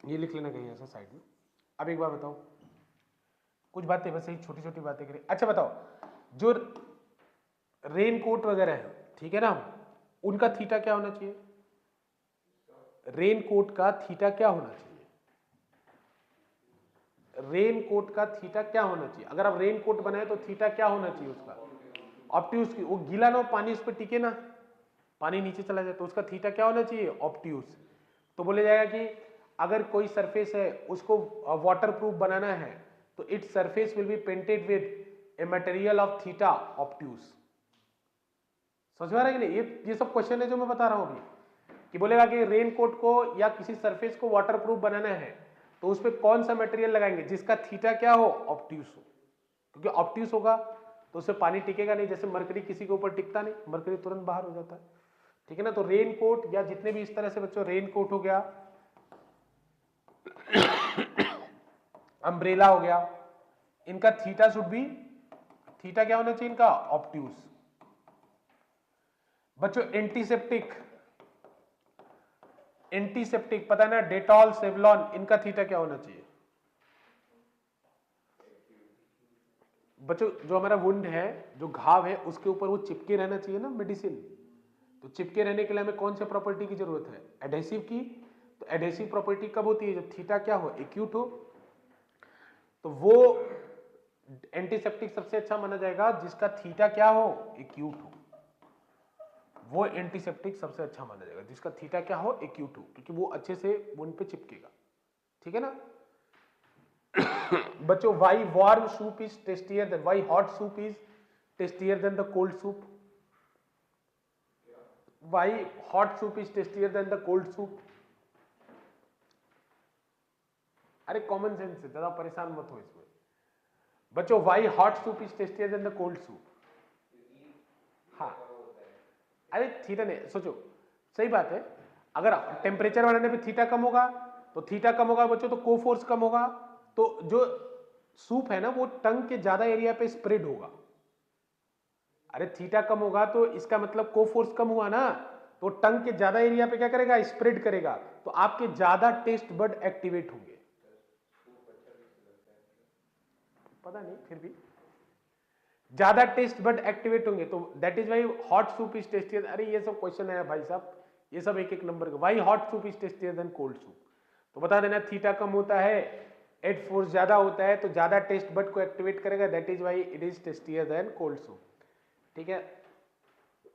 A: ये लिख लेना कहीं ऐसा साइड में। अब एक बार बताओ, कुछ बातें बस यही छोटी छोटी बातें करें। अच्छा बताओ, जो रेन कोट वगैरह है, ठीक है ना, उनका थीटा क्या होना चाहिए, रेन कोट का थीटा क्या होना चाहिए, रेन कोट का थीटा क्या होना चाहिए। अगर आप रेन कोट बनाए तो थीटा क्या होना चाहिए उसका, ऑप्ट्यूस की, वो गीला ना हो, पानी उस पर टिके ना, पानी नीचे चला जाए, तो उसका थीटा क्या होना चाहिए, ऑप्ट्यूस। तो बोले जाएगा कि अगर कोई सरफेस है उसको वाटर प्रूफ बनाना है तो its surface will be painted with a material of theta obtuse. समझ में आ रहा है कि नहीं, ये सब क्वेश्चन है जो मैं बता रहा हूं अभी, कि बोलेगा कि रेन कोट को या किसी सरफेस को वाटर प्रूफ बनाना है तो उस पर कौन सा मटेरियल लगाएंगे जिसका थीटा क्या हो, ऑप्ट्यूस हो, क्योंकि ऑप्ट्यूस होगा तो उससे पानी टिकेगा नहीं, जैसे मरकरी किसी के ऊपर टिकता नहीं, मरकरी तुरंत बाहर हो जाता है, ठीक है ना। तो रेन कोट या जितने भी इस तरह से बच्चों, रेन कोट हो गया, अम्ब्रेला हो गया, इनका थीटा शुड भी, थीटा क्या होना चाहिए इनका, ऑप्ट्यूस। बच्चों एंटीसेप्टिक, एंटीसेप्टिक पता है ना, डेटॉल, सेवलॉन, इनका थीटा क्या होना चाहिए बच्चों। जो हमारा वुंड है, जो घाव है, उसके ऊपर वो चिपके रहना चाहिए ना मेडिसिन, तो चिपके रहने के लिए हमें कौन से प्रॉपर्टी की जरूरत है, एडहेसिव की। तो एडहेसिव प्रॉपर्टी कब होती है, जब थीटा क्या हो, एक्यूट हो। तो वो एंटीसेप्टिक सबसे अच्छा माना जाएगा जिसका थीटा क्या हो, एक्यूट हो, वो एंटीसेप्टिक सबसे अच्छा माना जाएगा जिसका थीटा क्या हो, एक्यूट हो, क्योंकि वो अच्छे से वुंड पे चिपकेगा, ठीक है ना। बच्चों why warm soup is tastier than, why hot soup is tastier than the cold soup, why hot soup is tastier than the cold soup. अरे कॉमन सेंस से, ज्यादा परेशान मत हो इसमें बच्चों, why hot soup is tastier than the cold soup. हाँ अरे थीटा नहीं, सोचो सही बात है, अगर टेम्परेचर बढ़ाने पे थीटा कम होगा तो थीटा कम होगा बच्चों, तो को फोर्स कम होगा, तो जो सूप है ना वो टंग के ज्यादा एरिया पे स्प्रेड होगा। अरे थीटा कम होगा तो इसका मतलब को फोर्स कम हुआ ना, तो टंग के ज्यादा एरिया पे क्या करेगा, स्प्रेड करेगा, तो आपके ज्यादा टेस्ट बड एक्टिवेट होंगे। पता नहीं फिर भी ज्यादा टेस्ट बड एक्टिवेट होंगे, तो that is why hot soup is tastier. अरे ये सब क्वेश्चन है भाई साहब, ये सब एक एक नंबर का, why hot soup is tastier than cold soup. तो बता देना थीटा कम होता है, एट फोर्स ज्यादा होता है, तो ज्यादा टेस्ट बड को एक्टिवेट करेगा, that is why it is tastier than cold soup, ठीक है।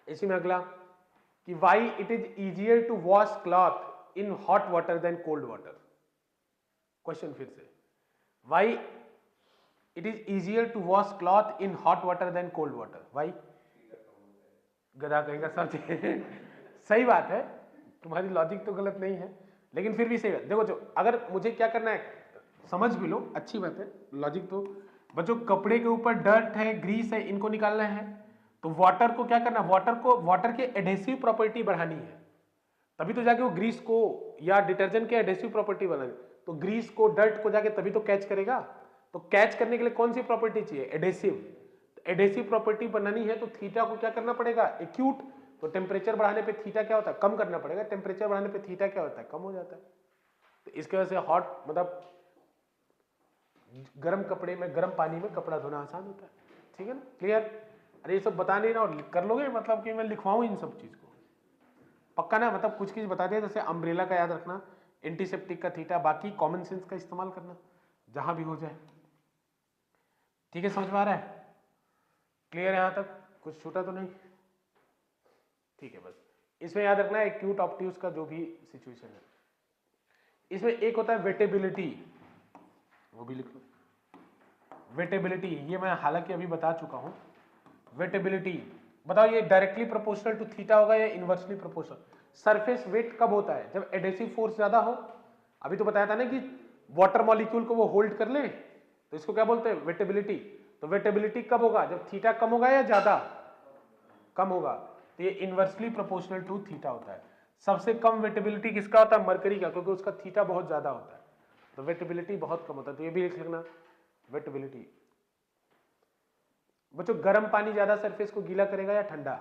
A: इसी में अगला कि why it is easier to wash cloth in hot water than cold water. Question फिर से, why it is easier to wash cloth in hot water than cold water, why. गधा कहेगा सच सही बात है, तुम्हारी लॉजिक तो गलत नहीं है, लेकिन फिर भी सही है। देखो जो अगर मुझे क्या करना है, समझ भी लो, अच्छी बात है, लॉजिक तो बच्चों कपड़े के ऊपर डर्ट है, ग्रीस है, इनको निकालना है, तो वाटर को क्या करना, वाटर के एडहेसिव प्रॉपर्टी बढ़ानी है, तभी तो जाके वो ग्रीस को या डिटर्जेंट के एडहेसिव प्रॉपर्टी बनानी, तो ग्रीस को डर्ट को जाके तभी तो कैच करेगा। तो कैच करने के लिए कौन सी प्रॉपर्टी चाहिए, एडहेसिव। एडहेसिव प्रॉपर्टी बनानी है तो थीटा को क्या करना पड़ेगा, एक्यूट। तो टेम्परेचर बढ़ाने पे थीटा क्या होता है, कम करना पड़ेगा, टेम्परेचर बढ़ाने पे थीटा क्या होता है, कम हो जाता है। तो इसके वजह से हॉट मतलब गर्म कपड़े में, गर्म पानी में कपड़ा धोना आसान होता है। ठीक है ना, क्लियर। अरे ये सब बता नहीं रहा कर लोगे, मतलब कि मैं लिखवाऊं इन सब चीज को पक्का ना, मतलब कुछ चीज बता दिया, जैसे अम्ब्रेला का याद रखना, एंटीसेप्टिक का थीटा, बाकी कॉमन सेंस का इस्तेमाल करना जहां भी हो जाए। ठीक है, समझ में आ रहा है, क्लियर है यहां तक, कुछ छूटा तो नहीं। ठीक है, बस इसमें याद रखना है एक्यूट ऑब्ट्यूस का जो भी सिचुएशन है। इसमें एक होता है वेटेबिलिटी, वो भी लिख लो। वेटेबिलिटी ये मैं हालांकि अभी बता चुका हूं। वेटेबिलिटी बताओ, ये डायरेक्टली प्रोपोर्शनल टू थीटा होगा या इनवर्सली प्रोपोर्शनल। सरफेस वेट कब होता है, जब एडहेसिव फोर्स ज्यादा हो। अभी तो बताया था ना कि वाटर मॉलिक्यूल को वो होल्ड कर ले, तो इसको क्या बोलते हैं, वेटेबिलिटी। तो वेटेबिलिटी कब होगा, जब थीटा कम होगा या ज्यादा, कम होगा, तो ये इनवर्सली प्रोपोर्शनल टू थीटा होता है। सबसे कम वेटेबिलिटी किसका होता है, मरकरी का, क्योंकि उसका थीटा बहुत ज्यादा होता है, तो वेटेबिलिटी बहुत कम होता है, तो ये भी लिख लेना वेटेबिलिटी। बच्चों गर्म पानी ज्यादा सरफेस को गीला करेगा या ठंडा,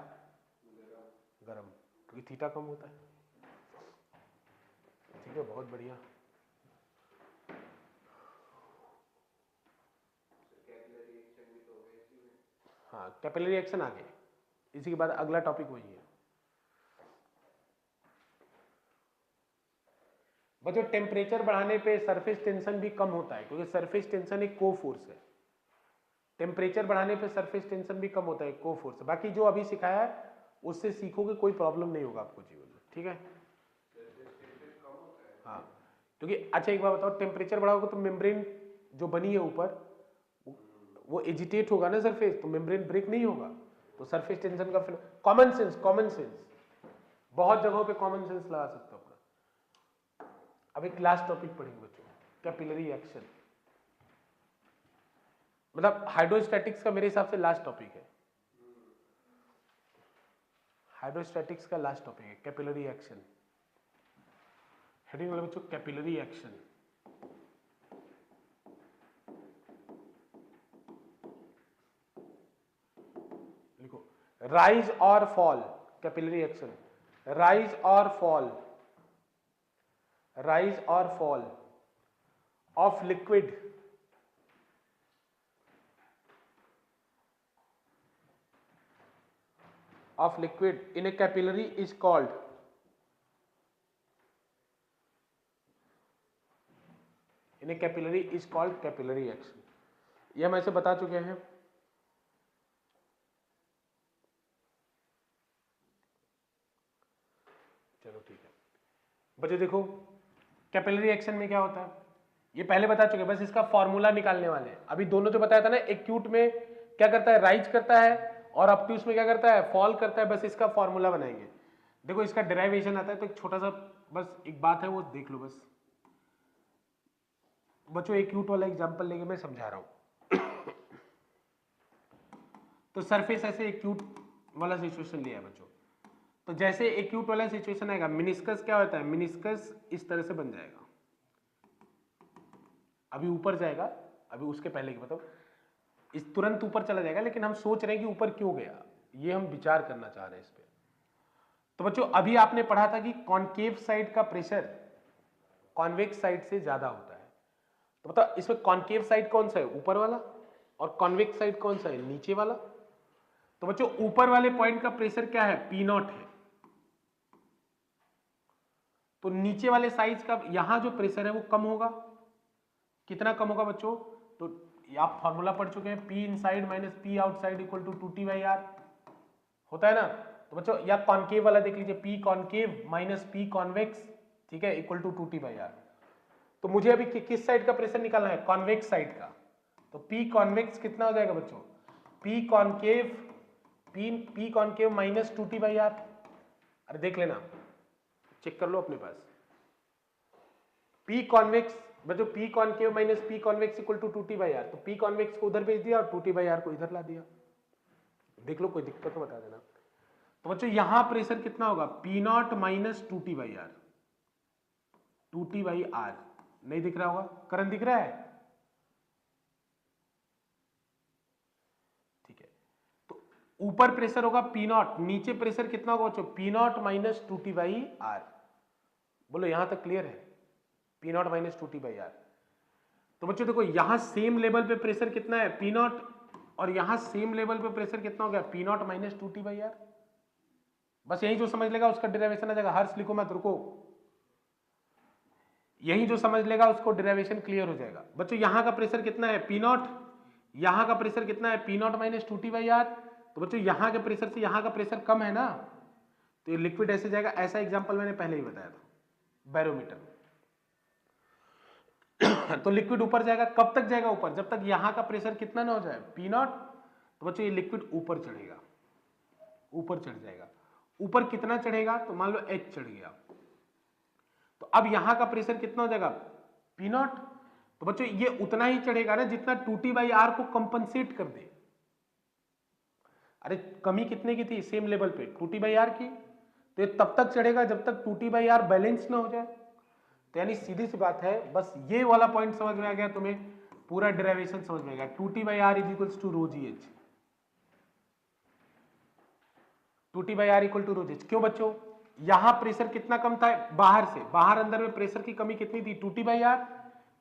A: गर्म, क्योंकि थीटा कम होता है। ठीक है, बहुत बढ़िया। हाँ, कैपिलरी एक्शन आगे, इसी के बाद अगला टॉपिक वही है। बच्चों टेम्परेचर बढ़ाने पे सरफेस टेंशन भी कम होता है, क्योंकि सरफेस टेंशन एक को फोर्स है। टेम्परेचर बढ़ाने पे सरफेस टेंशन भी कम होता है, को फोर्स। बाकी जो अभी सिखाया है उससे सीखोगे, कोई प्रॉब्लम नहीं होगा आपको जीवन में। ठीक है, हाँ, क्योंकि अच्छा एक बात बताओ, टेम्परेचर बढ़ाओगे तो मेम्ब्रेन जो बनी है ऊपर वो एजिटेट होगा ना सरफेस, तो मेम्ब्रेन ब्रेक नहीं होगा, तो सरफेस टेंशन का फिर कॉमन सेंस, कॉमन सेंस बहुत जगहों पे कॉमन सेंस लगा सकते हो अपना। अब एक लास्ट टॉपिक पढ़ेंगे बच्चों, कैपिलरी एक्शन, मतलब हाइड्रोस्टैटिक्स का मेरे हिसाब से लास्ट टॉपिक है। हाइड्रोस्टैटिक्स का लास्ट टॉपिक है कैपिलरी एक्शन। हेडिंग वाले बच्चों कैपिलरी एक्शन। लिखो राइज और फॉल, कैपिलरी एक्शन, राइज और फॉल, राइज और fall of liquid of liquid in a capillary is called, in a capillary is called capillary action। ये हम ऐसे बता चुके हैं। चलो ठीक है बच्चों, देखो कैपिलरी एक्शन में क्या होता है ये पहले बता चुके हैं, बस इसका फॉर्मूला निकालने वाले हैं। अभी दोनों जो बताया था ना, एक्यूट में क्या करता है, राइज करता है, और ऑब्ट्यूस में क्या करता है, फॉल करता है। बस इसका फॉर्मूला बनाएंगे। देखो इसका डेरिवेशन आता है, तो एक छोटा सा बस एक बात है वो देख लो बस। बच्चों एक्यूट वाला एग्जांपल लेके मैं समझा रहा हूं। तो सरफेस ऐसे एक्यूट वाला सिचुएशन लिया है बच्चों, तो जैसे एक्यूट वाला सिचुएशन आएगा, मिनिस्कस क्या होता है, मिनिस्कस इस तरह से बन जाएगा, अभी ऊपर जाएगा, अभी उसके पहले की मतलब इस तुरंत ऊपर चला जाएगा, लेकिन हम सोच रहे हैं कि ऊपर क्यों गया, ये हम विचार करना चाह रहे हैं इस पे। तो बच्चों अभी आपने पढ़ा था कि कॉनकेव साइड का प्रेशर कॉन्वेक्स साइड से ज्यादा होता है। तो बताओ इसमें कॉनकेव साइड कौन सा है, ऊपर वाला, और कॉन्वेक्स साइड कौन सा है, नीचे वाला। तो बच्चों ऊपर वाले पॉइंट का प्रेशर क्या है, पी नॉट है। तो नीचे वाले साइड का यहां जो प्रेशर है वो कम होगा। कितना कम होगा बच्चों, तो आप फॉर्मूला पढ़ चुके हैं, P inside minus P outside equal to 2T/R होता है ना। तो बच्चों या कॉनकेव वाला देख लीजिए, P concave minus P convex, ठीक है, इक्वल टू 2T/R। तो मुझे अभी किस साइड का प्रेशर निकालना है, कॉन्वेक्स साइड का। तो पी कॉन्वेक्स कितना हो जाएगा बच्चों, पी कॉनकेव माइनस 2T/R। अरे देख लेना, चेक कर लो अपने पास। पी कॉन्वेक्स बच्चों, P concave minus P convex equal to 2t/r, तो पी कॉन्वेक्स को उधर भेज दिया और 2t/r को इधर ला दिया। देख लो कोई दिक्कत तो बता देना। तो बच्चों यहां प्रेशर कितना होगा, P not minus 2t/r, 2t/r नहीं दिख रहा होगा, करंट दिख रहा है, ठीक है। तो ऊपर प्रेशर होगा पी नॉट, नीचे प्रेशर कितना होगा बच्चों, पी नॉट माइनस 2t/r। बोलो यहां तक क्लियर है, पी नॉट माइनस 2t/r। तो बच्चों देखो यहां सेम लेवल पे प्रेशर कितना है, पी नॉट, और यहां सेम लेवल पे प्रेशर कितना हो गया, पी नॉट माइनस 2t/r। बस यही जो समझ लेगा उसका डेरिवेशन आ जाएगा, हर्ष लिखो मत, रुको, यही जो समझ लेगा उसको डेरिवेशन क्लियर हो जाएगा। बच्चों यहां का प्रेशर कितना है, पी नॉट, यहां का प्रेशर कितना है, पी नॉट माइनस 2t/r। तो बच्चों यहां के प्रेशर से यहां का प्रेशर कम है ना, तो ये लिक्विड ऐसे जाएगा। ऐसा एग्जांपल मैंने पहले ही बताया था बैरोमीटर में। तो लिक्विड ऊपर जाएगा, कब तक जाएगा ऊपर, जब तक यहां का प्रेशर कितना ना हो जाए, पी नॉट। तो बच्चों ये लिक्विड ऊपर चढ़ेगा, ऊपर चढ़ जाएगा। ऊपर कितना चढ़ेगा, तो मान लो h चढ़ गया, तो अब यहां का प्रेशर कितना हो जाएगा, पी नॉट। तो बच्चों ये उतना ही चढ़ेगा ना जितना 2t/r को कंपनसेट कर दे। अरे कमी कितने की थी सेम लेवल पे, 2t/r की, तो ये तब तक चढ़ेगा जब तक 2t/r बैलेंस ना हो जाए। तो यानी सीधी सी बात है, बस ये वाला पॉइंट समझ में आ गया तुम्हें, पूरा डेरिवेशन समझ में आ गया। 2t/r is equals to ρgh, 2t/r equal to ρgh। क्यों बच्चों, यहां प्रेशर कितना कम था बाहर से, बाहर अंदर में प्रेशर की कमी कितनी थी, 2t/r,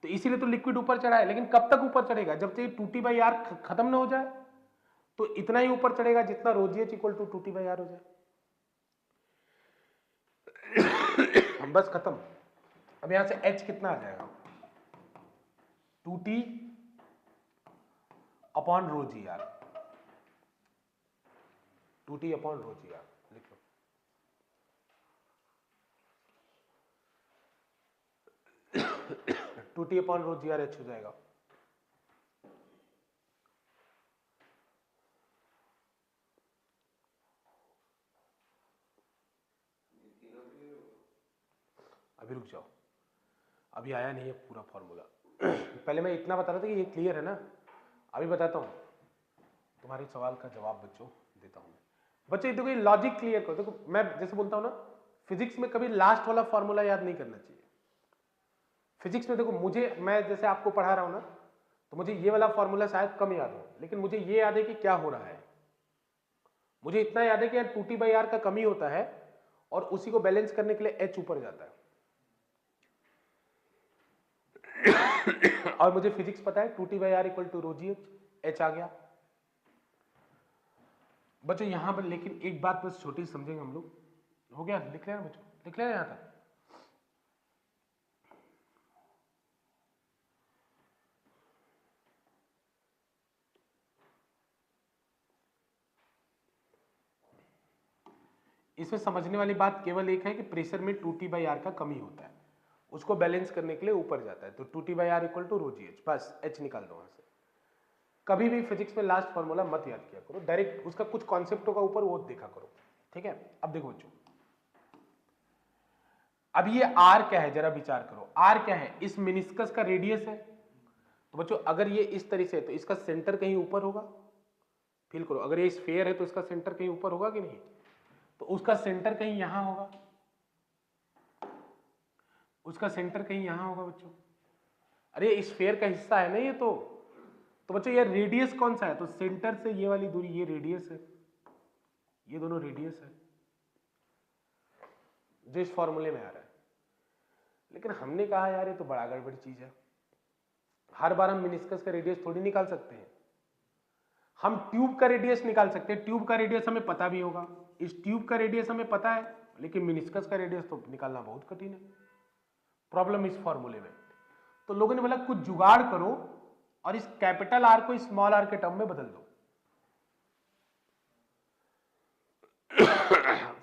A: तो इसीलिए तो लिक्विड ऊपर चढ़ा है। लेकिन कब तक ऊपर चढ़ेगा, जब तक 2t/r खत्म ना हो जाए, तो इतना ही ऊपर चढ़ेगा जितना ρgh इक्वल टू 2t/r हो जाए। बस खत्म। अब यहां से h कितना आ जाएगा, 2t upon ρgr, 2t upon ρgr लिख लो। Two t upon ρgr h हो जाएगा। अभी रुक जाओ, अभी आया नहीं है पूरा फॉर्मूला। पहले मैं इतना बता रहा था कि ये क्लियर है ना, अभी बताता हूं तुम्हारे सवाल का जवाब बच्चों देता हूं। बच्चों देखो ये लॉजिक क्लियर करो। देखो मैं जैसे बोलता हूं ना, फिजिक्स में कभी लास्ट वाला फॉर्मूला याद नहीं करना चाहिए। फिजिक्स में देखो मुझे, मैं जैसे आपको पढ़ा रहा हूं ना, तो मुझे ये वाला फॉर्मूला शायद कम याद हो, लेकिन मुझे ये याद है कि क्या हो रहा है। मुझे इतना याद है कि यार 2t/r का कमी होता है और उसी को बैलेंस करने के लिए h ऊपर जाता है। और मुझे फिजिक्स पता है 2t/r equal to ρgh, h आ गया। बच्चों यहां पर लेकिन एक बात बस छोटी समझेंगे हम लोग, हो गया, लिख लेना बच्चों, लिख लेना यहां तक। इसमें समझने वाली बात केवल एक है कि प्रेशर में 2t/r का कमी होता है, उसको बैलेंस करने के लिए ऊपर जाता है, तो 2t/r इक्वल टू ρgh, बस h निकाल दो वहां से। कभी भी फिजिक्स में लास्ट फॉर्मूला मत याद किया करो, डायरेक्ट उसका कुछ कॉन्सेप्ट होगा ऊपर, वो देखा करो, ठीक है। अब देखो बच्चों, अब ये r क्या है जरा विचार करो, r क्या है, इस मेनिस्कस का रेडियस है। तो बच्चों अगर ये इस तरह से है तो इसका सेंटर कहीं ऊपर होगा, फील करो, अगर ये स्फीयर है तो इसका सेंटर कहीं ऊपर होगा कि नहीं, तो उसका सेंटर कहीं यहां होगा, उसका सेंटर कहीं यहां होगा बच्चों। अरे स्फीयर का हिस्सा है ना ये तो बच्चों ये रेडियस कौन सा है, तो सेंटर से ये वाली दूरी ये रेडियस है, ये दोनों रेडियस है जो इस फॉर्मूले में आ रहा है। लेकिन हमने कहा यार ये तो बड़ा गड़बड़ चीज है, हर बार हम मेनिस्कस का रेडियस थोड़ी निकाल सकते हैं। हम ट्यूब का रेडियस निकाल सकते हैं, ट्यूब का रेडियस हमें पता भी होगा, इस ट्यूब का रेडियस हमें पता है, लेकिन मेनिस्कस का रेडियस तो निकालना बहुत कठिन है। प्रॉब्लम इस फॉर्मूले में। तो लोगों ने बोला कुछ जुगाड़ करो और इस कैपिटल आर को स्मॉल आर के टर्म में बदल दो।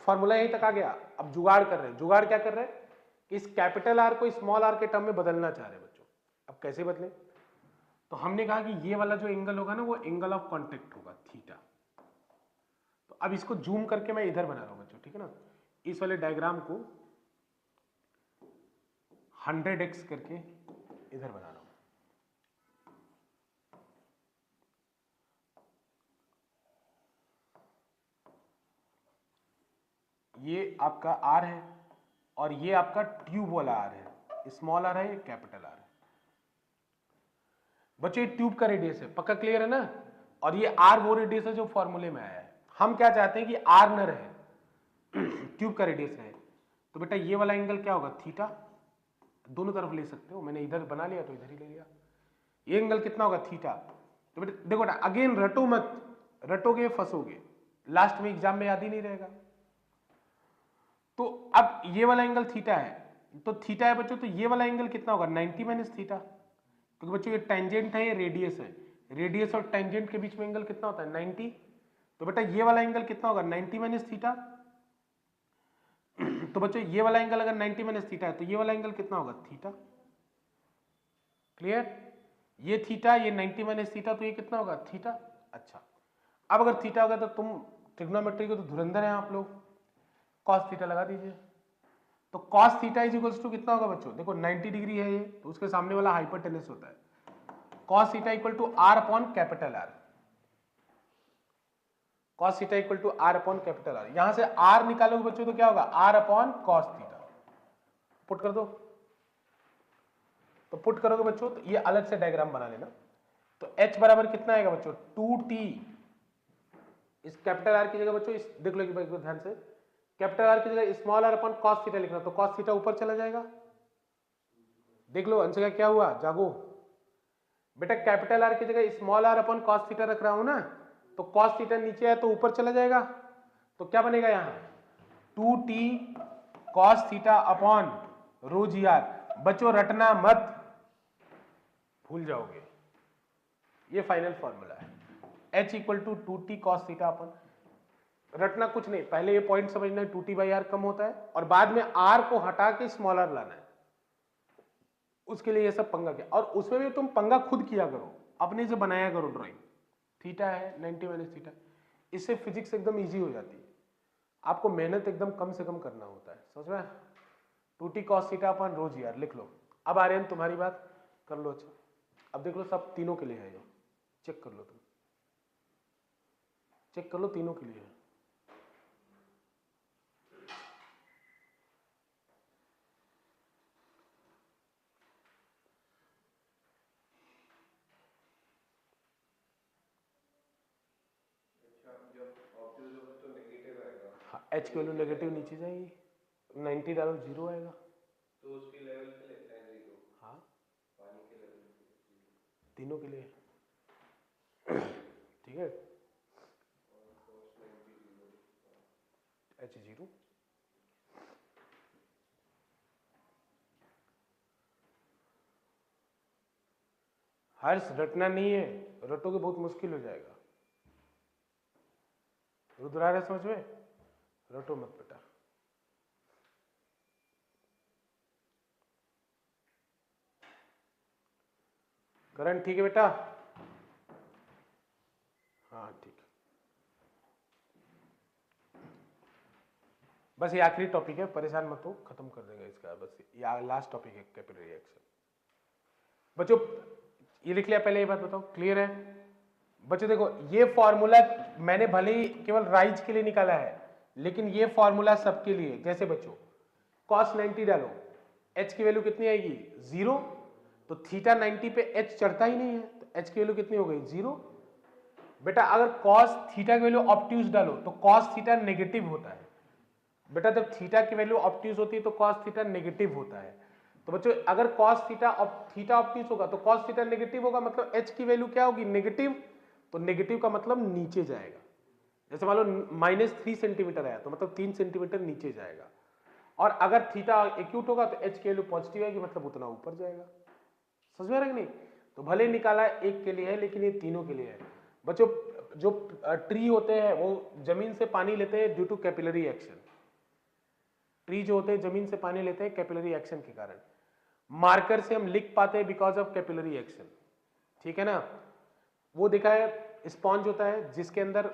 A: फॉर्मूला यहीं तक आ गया, अब जुगाड़ कर रहे हैं। जुगाड़ क्या कर रहे हैं कि इस कैपिटल आर को स्मॉल आर के टर्म में बदलना चाह रहे हैं बच्चों। अब कैसे बदले, तो हमने कहा कि ये वाला जो एंगल होगा ना वो एंगल ऑफ कांटेक्ट होगा, थीटा। तो अब इसको जूम करके मैं इधर बना रहा हूं बच्चों, ठीक है ना। इस वाले डायग्राम को 100x करके इधर बना रहा हूं। ये आपका आर है और ये आपका ट्यूब वाला आर है, स्मॉल आर है, ये कैपिटल आर है। बच्चों ये ट्यूब का रेडियस है, पक्का क्लियर है ना। और ये आर वो रेडियस है जो फॉर्मूले में आया है। हम क्या चाहते हैं कि आर न रहे, ट्यूब का रेडियस रहे। तो बेटा ये वाला एंगल क्या होगा, थीटा। दोनों तरफ ले सकते हो, मैंने इधर बना लिया तो इधर ही ले लिया। ये एंगल कितना होगा, थीटा। तो बेटा देखो ना, अगेन रटो मत, रटोगे फंसोगे, लास्ट में एग्जाम में याद ही नहीं रहेगा। तो अब ये वाला एंगल थीटा है, तो थीटा है बच्चों, तो ये वाला एंगल कितना होगा, 90 माइनस थीटा। क्योंकि बच्चों ये टेंजेंट है, ये रेडियस है, रेडियस और टेंजेंट के बीच में एंगल कितना होता है, 90। तो बेटा ये वाला एंगल कितना होगा, 90 माइनस थीटा। तो बच्चों ये वाला एंगल अगर 90 माइनस थीटा है तो ये वाला एंगल कितना होगा, थीटा। क्लियर, ये थीटा, ये 90 माइनस थीटा, तो ये कितना होगा, थीटा। अच्छा, अब अगर थीटा होगा तो तुम ट्रिग्नोमेट्री को तो धुरंधर हैं आप लोग, कॉस थीटा लगा दीजिए। तो cos theta is equals to कितना होगा बच्चों, देखो 90 डिग्री है ये, तो उसके सामने वाला हाइपोटेनस होता है। Cos theta equal to r upon capital r, cos theta equal to r upon capital r. यहां से आर निकालोगे बच्चों तो क्या होगा, r upon cos theta. Put कर दो, तो पुट करोगे बच्चों तो ये अलग से डायग्राम बना लेना। तो h बराबर कितना आएगा बच्चों, 2t। इस कैपिटल आर की जगह बच्चों इस देख लो ध्यान से, कैपिटल आर की जगह small r upon cos theta लिखना, तो कॉस थीटा ऊपर चला जाएगा। देख लो अंश का क्या हुआ, जागो बेटा, कैपिटल आर की जगह small r upon cos theta रख रहा हूं ना, तो कॉस थीटा नीचे है तो ऊपर चला जाएगा। तो क्या बनेगा यहां, 2t cos theta upon rho g r. बच्चों रटना मत, भूल जाओगे, ये फाइनल फॉर्मूला है, h equal to 2t cos theta upon, रटना कुछ नहीं, पहले ये पॉइंट समझना है 2t बाई आर कम होता है और बाद में r को हटा के स्मॉल आर लाना है, उसके लिए ये सब पंगा किया। और उसमें भी तुम पंगा खुद किया करो, अपने से बनाया करो ड्राइंग। थीटा है 90 माइनस थीटा, इससे फिजिक्स एकदम इजी हो जाती है, आपको मेहनत एकदम कम से कम करना होता है, समझ में। 2t cos theta upon rho g r लिख लो। अब आर्यन तुम्हारी बात कर लो। अच्छा अब देख लो, सब तीनों के लिए है ये, चेक कर लो, तुम चेक कर लो, तीनों के लिए है। एच की वैल्यू नेगेटिव नीचे जाएगी, 90 डालो 0 आएगा,
B: तो उसके लेवल पे लेता है 0।
A: हाँ
B: पानी के लेवल पे
A: तीनों के लिए ठीक है, एच 0। हर्ष रटना नहीं है, रटोगे बहुत मुश्किल हो जाएगा। रुद्रा समझ में, रटो मत बेटा। करण ठीक है बेटा, हाँ ठीक है। बस ये आखिरी टॉपिक है, परेशान मत हो, खत्म कर देंगे इसका, बस ये लास्ट टॉपिक है, कैपिलरी रिएक्शन। बच्चों ये लिख लिया पहले, ये बात बताओ, क्लियर है बच्चों। देखो ये फॉर्मूला मैंने भले ही केवल राइज के लिए निकाला है, लेकिन ये फॉर्मूला सबके लिए। जैसे बच्चों cos 90 डालो, h की वैल्यू कितनी आएगी, 0। तो थीटा 90 पे h चढ़ता ही नहीं है, तो h की वैल्यू कितनी हो गई, 0। बेटा अगर cos थीटा की वैल्यू ऑब्ट्यूज डालो तो cos थीटा नेगेटिव होता है। बेटा जब थीटा की वैल्यू ऑब्ट्यूज होती है तो cos थीटा नेगेटिव होता है। तो बच्चों अगर cos थीटा ऑब्ट्यूज होगा तो cos थीटा नेगेटिव होगा, मतलब h की वैल्यू क्या होगी, नेगेटिव। तो नेगेटिव का मतलब नीचे जाएगा। जैसे मान लो -3 सेंटीमीटर आया तो मतलब 3 सेंटीमीटर नीचे जाएगा। और अगर थीटा एक्यूट होगा तो h की वैल्यू पॉजिटिव आएगी, मतलब उतना ऊपर जाएगा। समझ में आ रहा है कि नहीं। तो भले निकाला एक के लिए है लेकिन ये तीनों के लिए है। बच्चों जो ट्री होते हैं वो जमीन से पानी लेते हैं due to capillary action. Tree जो होते हैं जमीन से पानी लेते हैं कैपिलरी एक्शन के कारण। मार्कर से हम लिख पाते हैं बिकॉज ऑफ कैपिलरी एक्शन, ठीक है ना। वो देखा है स्पॉन्ज होता है जिसके अंदर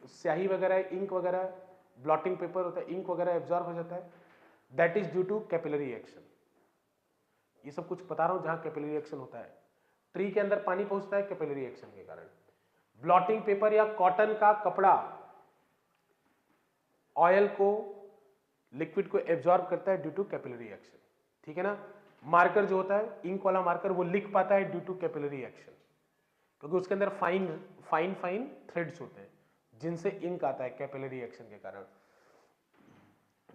A: स्याही वगैरह, इंक वगैरह, ब्लॉटिंग पेपर होता है, इंक वगैरह एब्जॉर्ब हो जाता है, that is due to capillary action. ये सब कुछ बता रहा हूं जहां कैपिलरी एक्शन होता है। ट्री के अंदर पानी पहुंचता है कैपिलरी एक्शन के कारण। ब्लॉटिंग पेपर या कॉटन का कपड़ा ऑयल को, लिक्विड को एब्जॉर्ब करता है ड्यू टू कैपिलरी एक्शन, ठीक है ना। मार्कर जो होता है, इंक वाला मार्कर, वो लिख पाता है ड्यू टू कैपिलरी एक्शन, क्योंकि उसके अंदर फाइन फाइन फाइन थ्रेड्स होते हैं जिनसे इंक आता है कैपिलरी एक्शन के कारण,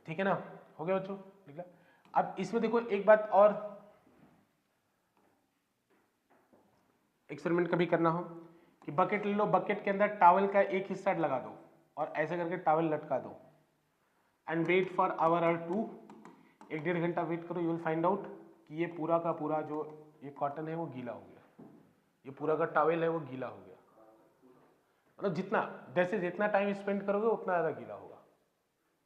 A: ठीक है ना। हो गया बच्चों, निकला। अब इसमें देखो एक बात और एक्सपेरिमेंट कभी करना हो कि बकेट ले लो, बकेट के अंदर टॉवल का एक हिस्सा लगा दो और ऐसे करके टॉवल लटका दो एंड वेट फॉर आवर और 2, 1-1.5 घंटा वेट करो। यू विल फाइंड आउट कि ये पूरा का पूरा जो ये कॉटन है वो गीला हो गया, ये पूरा का टॉवल है वो गीला हो गया। मतलब जितना टाइम स्पेंड करोगे उतना ज़्यादा गीला होगा।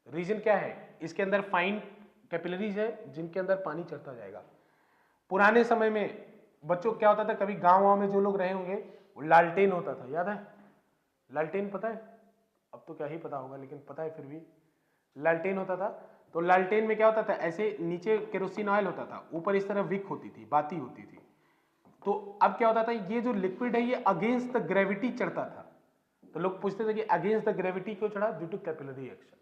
A: रीजन क्या है, इसके अंदर फाइन कैपिलरीज है जिनके अंदर पानी चढ़ता जाएगा। पुराने समय में बच्चों क्या होता था, कभी गाँव में जो लोग रहे होंगे, वो लालटेन होता था, याद है लालटेन, पता है? अब तो क्या ही पता होगा, लेकिन पता है फिर भी, लालटेन होता था। तो लालटेन में क्या होता था, ऐसे नीचे केरोसिन ऑयल होता था, ऊपर इस तरह विक होती थी, बाती होती थी। तो अब क्या होता था, ये जो लिक्विड है ये अगेंस्ट द ग्रेविटी चढ़ता था। तो लोग पूछते थे कि अगेंस्ट द ग्रेविटी क्यों चढ़ा? Due to capillary action.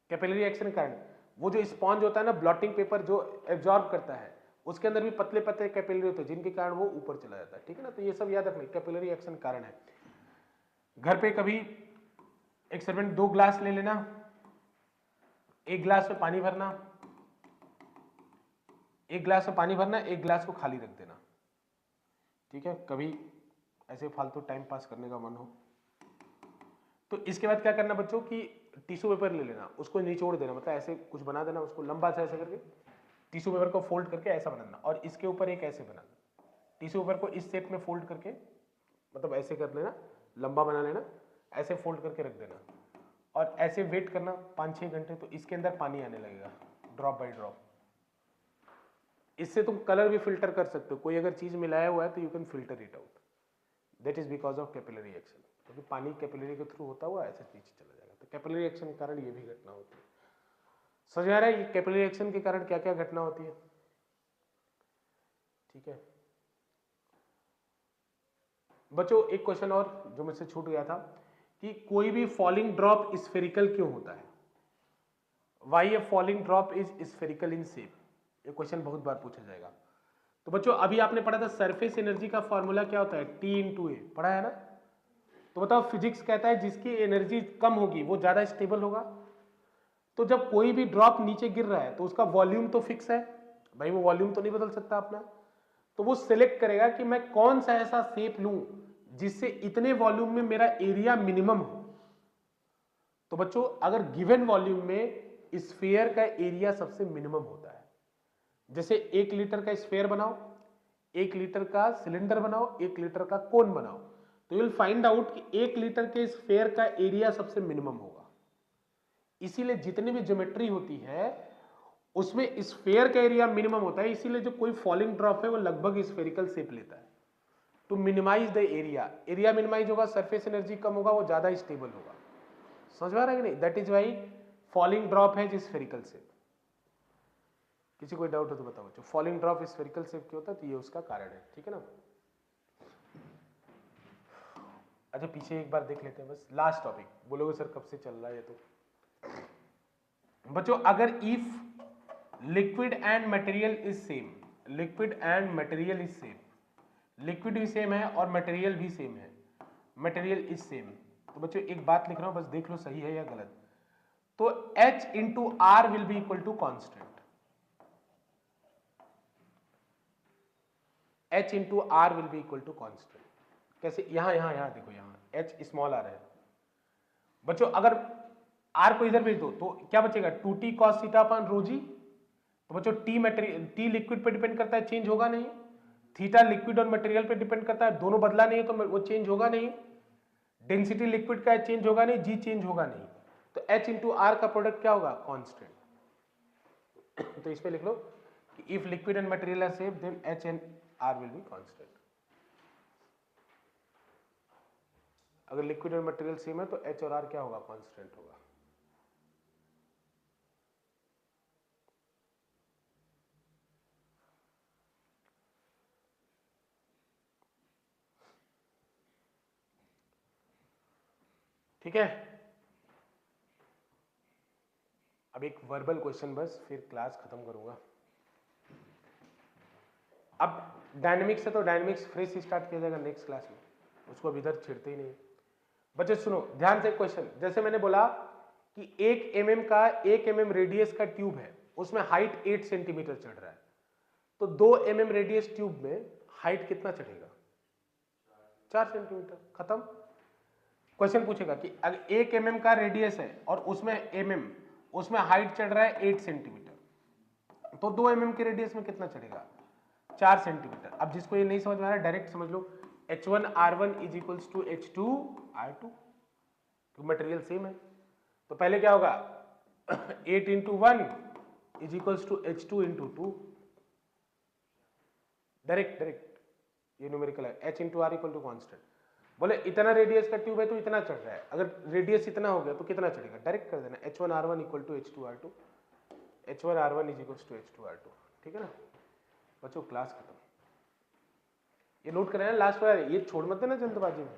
A: Capillary action के कारण वो जो स्पॉन्ज होता है ना, ब्लॉटिंग पेपर जो एब्जॉर्ब करता है, उसके अंदर भी पतले पतले कैपिलरी होते हैं जिनके कारण वो ऊपर चला जाता है, ठीक है ना। तो ये सब याद रखना, कैपिलरी एक्शन कारण है। घर पे कभी एक्सपेरिमेंट, 2 ग्लास ले लेना, एक गिलास में पानी भरना, एक गिलास को खाली रख देना, ठीक है। कभी ऐसे फालतू टाइम पास करने का मन हो तो इसके बाद क्या करना बच्चों कि टिश्यू पेपर ले लेना, उसको निचोड़ देना, मतलब ऐसे कुछ बना देना, उसको लंबा सा ऐसे करके टिश्यू पेपर को फोल्ड करके ऐसा बनाना, और इसके ऊपर एक ऐसे बनाना, टिश्यू पेपर को इस शेप में फोल्ड करके, मतलब ऐसे कर लेना, लंबा बना लेना, ऐसे फोल्ड करके रख देना, और ऐसे वेट करना 5-6 घंटे। तो इसके अंदर पानी आने लगेगा ड्रॉप बाय ड्रॉप। इससे तुम कलर भी फिल्टर कर सकते हो, कोई अगर चीज मिलाया हुआ है तो you can filter it out, that is because of capillary action, क्योंकि पानी कैपिलरी के थ्रू होता हुआ ऐसे नीचे चला जाएगा। तो कैपिलरी एक्शन के कारण ये भी घटना होती है। समझ आ रहा है ये कैपिलरी एक्शन के कारण क्या क्या घटना होती है, ठीक है बच्चों। एक क्वेश्चन और जो मुझसे छूट गया था कि कोई भी फॉलिंग ड्रॉप स्फेरिकल क्यों होता है? Why a falling drop is spherical in shape, ये क्वेश्चन बहुत बार पूछा जाएगा। तो बच्चों अभी आपने पढ़ा था सरफेस एनर्जी का फॉर्मूला क्या होता है, T/A, पढ़ा है ना। तो बताओ फिजिक्स कहता है जिसकी एनर्जी कम होगी वो ज्यादा स्टेबल होगा। तो जब कोई भी ड्रॉप नीचे गिर रहा है तो उसका वॉल्यूम तो फिक्स है भाई, वो वॉल्यूम तो नहीं बदल सकता अपना। तो वो सिलेक्ट करेगा कि मैं कौन सा ऐसा शेप लूं जिससे इतने वॉल्यूम में मेरा एरिया मिनिमम हो। तो बच्चों अगर गिवन वॉल्यूम में स्फीयर का एरिया सबसे मिनिमम होता है, जैसे 1 लीटर का स्फीयर बनाओ, 1 लीटर का सिलेंडर बनाओ, 1 लीटर का कोन बनाओ, तो यू विल फाइंड आउट कि 1 लीटर के स्फीयर का एरिया सबसे मिनिमम होगा। इसीलिए जितनी भी ज्योमेट्री होती है उसमें स्फीयर का एरिया मिनिमम होता है, इसीलिए जो कोई फॉलिंग ड्रॉप है वो लगभग स्फेरिकल शेप लेता है। To minimise the area, area minimise होगा, सरफेस एनर्जी कम होगा, वो ज्यादा स्टेबल होगा। समझ में आ रहा है कि नहीं? That is why falling drop है जो स्फेरिकल शेप। किसी कोई डाउट हो तो बताओ बच्चों, फॉलिंग ड्रॉप स्फेरिकल शेप क्यों होता है? तो ये उसका कारण है, ठीक है ना। अच्छा पीछे एक बार देख लेते हैं बस, लास्ट टॉपिक। बोलोगे सर कब से चल रहा है ये? तो बच्चों अगर if liquid and material is same, liquid and material is same, liquid भी सेम है और मटेरियल भी सेम है, मटेरियल इज सेम, तो बच्चों एक बात लिख रहा हूं बस देख लो सही है या गलत। तो H into r will be equal to constant, H into r will be equal to constant. कैसे? यहां देखो, यहां H स्मॉल आर है बच्चों, अगर आर को इधर भेज दो तो क्या बचेगा, 2t cos थीटा अपन रो जी। तो बच्चों टी लिक्विड पे डिपेंड करता है, चेंज होगा नहीं। थीटा लिक्विड और मटेरियल पे डिपेंड करता है, दोनों बदला नहीं है तो वो चेंज होगा नहीं। डेंसिटी लिक्विड का चेंज होगा नहीं, जी चेंज होगा नहीं। तो H इंटू आर का प्रोडक्ट क्या होगा, कांस्टेंट। तो इस पे लिख लो कि if liquid and material are same then H and r will be constant. अगर लिक्विड और मटेरियल सेम है तो H और R क्या होगा, कांस्टेंट होगा। ठीक है, अब एक वर्बल क्वेश्चन बस, फिर क्लास खत्म करूंगा। अब डायनेमिक्स है तो डायनेमिक्स फ्रेश स्टार्ट किया जाएगा नेक्स्ट क्लास में, उसको अभी इधर छेड़ते ही नहीं। बच्चे सुनो ध्यान से क्वेश्चन, जैसे मैंने बोला कि 1 mm रेडियस का ट्यूब है, उसमें हाइट 8 सेंटीमीटर चढ़ रहा है, तो 2 mm रेडियस ट्यूब में हाइट कितना चढ़ेगा? 4 सेंटीमीटर। खत्म। क्वेश्चन पूछेगा कि अगर 1 mm का रेडियस है और उसमें हाइट चढ़ रहा है 8 सेंटीमीटर, तो 2 mm के रेडियस में कितना चढ़ेगा? 4 सेंटीमीटर। अब जिसको ये नहीं समझ में आ रहा है डायरेक्ट समझ लो, H1R1 is equals to H2R2, material same है। तो पहले क्या होगा 8 into 1 is equals to H2 into 2, direct ये न्यूमेरिकल है। H into R equal to constant. बोले इतना रेडियस का ट्यूब है तो इतना चढ़ रहा है, अगर रेडियस इतना हो गया तो कितना चढ़ेगा? डायरेक्ट कर देना H1R1 equal to H2R2, H1R1 is equals to H2R2। ठीक है ना बच्चों, क्लास खत्म। ये नोट करें लास्ट बार, ये छोड़ मत देना जल्दबाजी में।